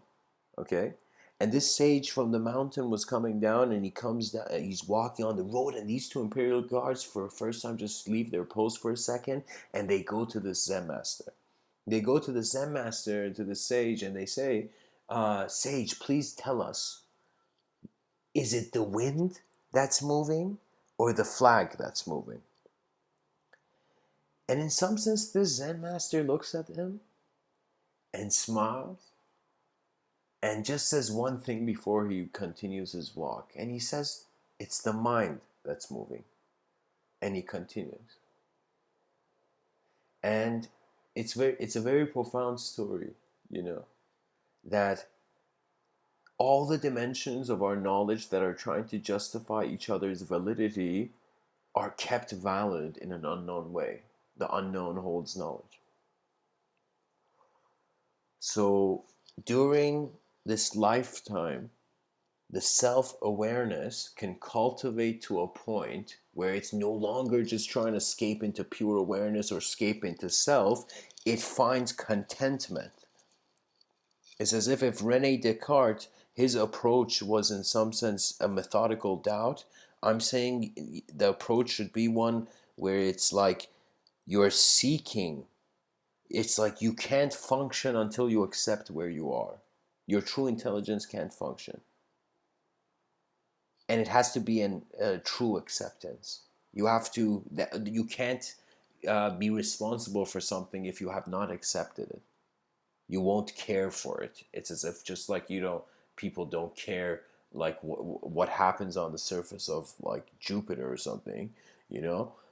Okay? And this sage from the mountain was coming down, and he comes down, he's walking on the road, and these two Imperial guards, for the first time, just leave their post for a second, and they go to this Zen master. They go to the Zen master, to the sage, and they say, Sage, please tell us, is it the wind that's moving or the flag that's moving? And in some sense, this Zen master looks at him and smiles and just says one thing before he continues his walk. And he says, it's the mind that's moving. And he continues. And it's a very profound story, that all the dimensions of our knowledge that are trying to justify each other's validity are kept valid in an unknown way. The unknown holds knowledge. So during this lifetime, the self-awareness can cultivate to a point where it's no longer just trying to escape into pure awareness or escape into self. It finds contentment. It's as if Rene Descartes, his approach was in some sense a methodical doubt. I'm saying the approach should be one where it's like you're seeking. It's like you can't function until you accept where you are. Your true intelligence can't function. And it has to be a true acceptance. You can't be responsible for something if you have not accepted it. You won't care for it. It's as if just like people don't care like what happens on the surface of like Jupiter or something.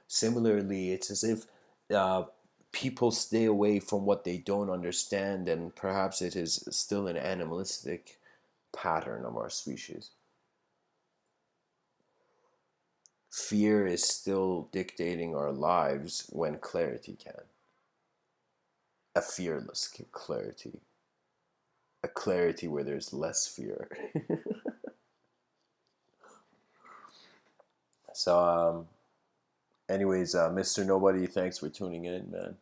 Similarly, it's as if uh, people stay away from what they don't understand, and perhaps it is still an animalistic pattern of our species. Fear is still dictating our lives when clarity can. A fearless clarity. A clarity where there's less fear. So, anyways, Mr. Nobody, thanks for tuning in, man.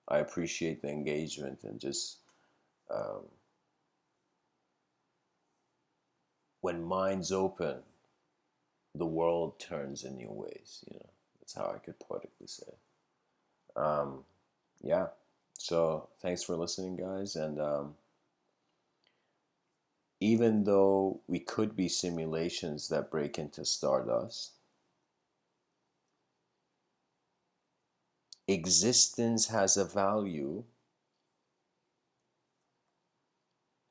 I appreciate the engagement, and just um, when minds open, the world turns in new ways. That's how I could poetically say it. Yeah. So thanks for listening, guys, and even though we could be simulations that break into Stardust, existence has a value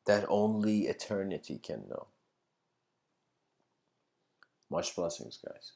that only eternity can know. Much blessings, guys.